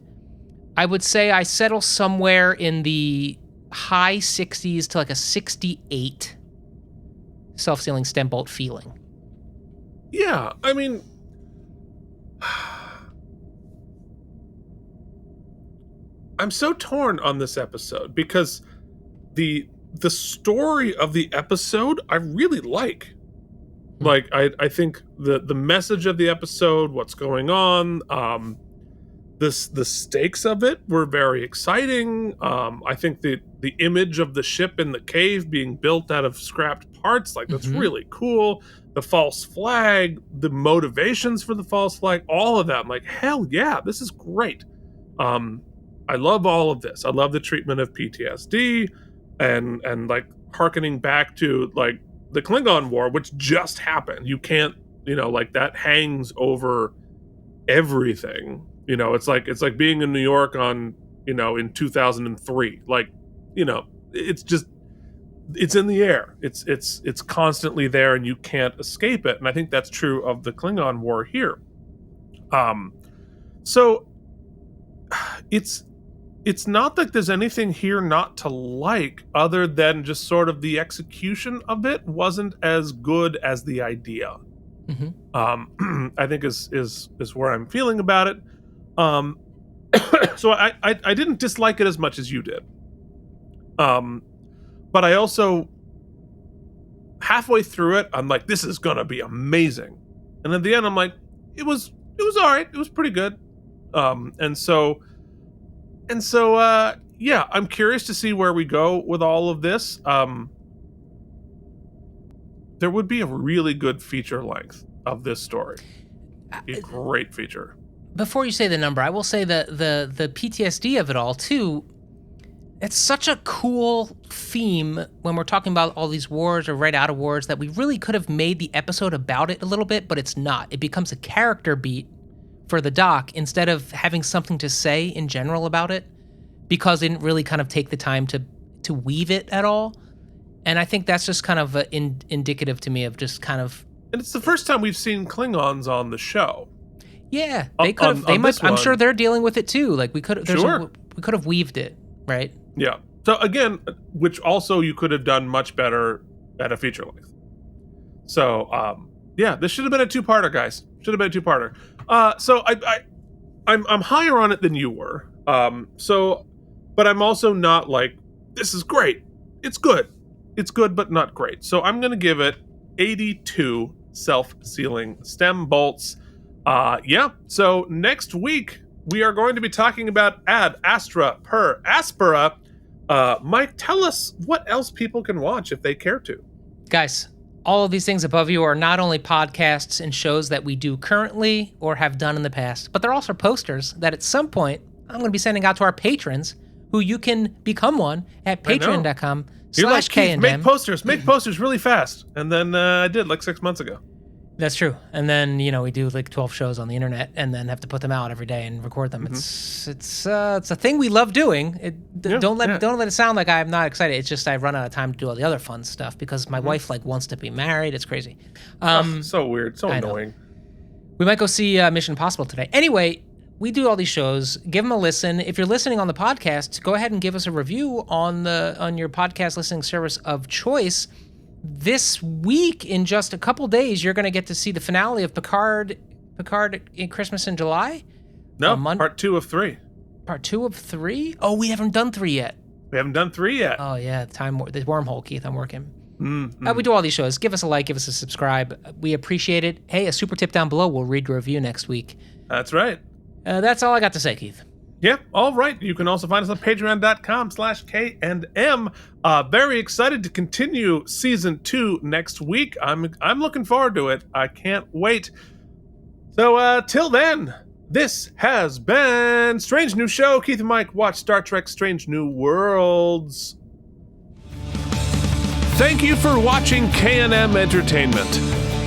I would say I settle somewhere in the high 60s to like a 68 self-sealing stem bolt feeling. Yeah, I mean, I'm so torn on this episode because the story of the episode I really like. Like, I think the message of the episode, what's going on, the stakes of it were very exciting. I think the image of the ship in the cave being built out of scrapped parts, like, that's really cool. The false flag, the motivations for the false flag, all of that. I'm like, hell yeah, this is great. I love all of this. I love the treatment of PTSD and like hearkening back to like the Klingon War, which just happened. You can't, like, that hangs over everything. It's like being in New York on, in 2003. Like, it's just, it's in the air. It's constantly there, and you can't escape it. And I think that's true of the Klingon War here. So it's not that there's anything here not to like, other than just sort of the execution of it wasn't as good as the idea. I think is where I'm feeling about it. So I didn't dislike it as much as you did. But I also, halfway through it, I'm like, this is gonna be amazing. And at the end, I'm like, it was all right. It was pretty good. And so, yeah, I'm curious to see where we go with all of this. There would be a really good feature length of this story. A great feature. Before you say the number, I will say that the PTSD of it all too. It's such a cool theme when we're talking about all these wars or right out of wars that we really could have made the episode about it a little bit, but it's not. It becomes a character beat for the doc instead of having something to say in general about it, because they didn't really kind of take the time to weave it at all. And I think that's just kind of indicative to me of just kind of... And it's the first time we've seen Klingons on the show. Yeah, they could have. They might. I'm sure they're dealing with it too. Like we could. Sure. We could have weaved it, right? Yeah. So again, which also you could have done much better at a feature length. So yeah, this should have been a two-parter, guys. Should have been a two-parter. So I'm higher on it than you were. But I'm also not like, this is great. It's good. It's good, but not great. So I'm gonna give it 82 self-sealing stem bolts. Yeah. So next week we are going to be talking about Ad Astra per Aspera. Mike, tell us what else people can watch if they care to. Guys, all of these things above you are not only podcasts and shows that we do currently or have done in the past, but they're also posters that at some point I'm going to be sending out to our patrons, who you can become one at patreon.com/K&M. Make posters really fast. And then I did like 6 months ago. That's true. And then, we do like 12 shows on the internet and then have to put them out every day and record them. Mm-hmm. It's a thing we love doing. Don't let it sound like I'm not excited. It's just I run out of time to do all the other fun stuff because my wife wants to be married. It's crazy. So weird. So annoying. We might go see Mission Impossible today. Anyway, we do all these shows. Give them a listen. If you're listening on the podcast, go ahead and give us a review on your podcast listening service of choice. This week, in just a couple days, you're going to get to see the finale of Picard in Christmas in July. No, part 2 of 3. Part 2 of 3? Oh, we haven't done 3 yet. We haven't done 3 yet. Oh, yeah. The wormhole, Keith. I'm working. Mm-hmm. We do all these shows. Give us a like. Give us a subscribe. We appreciate it. Hey, a super tip down below. We'll read your review next week. That's right. That's all I got to say, Keith. Yeah, all right. You can also find us on patreon.com/K&M. Very excited to continue season 2 next week. I'm looking forward to it. I can't wait. So till then, this has been Strange New Show. Keith and Mike watch Star Trek Strange New Worlds. Thank you for watching K&M Entertainment.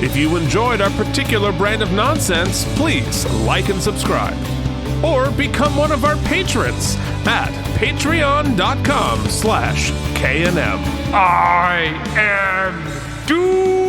If you enjoyed our particular brand of nonsense, please like and subscribe. Or become one of our patrons at patreon.com/K&M. I am Doot.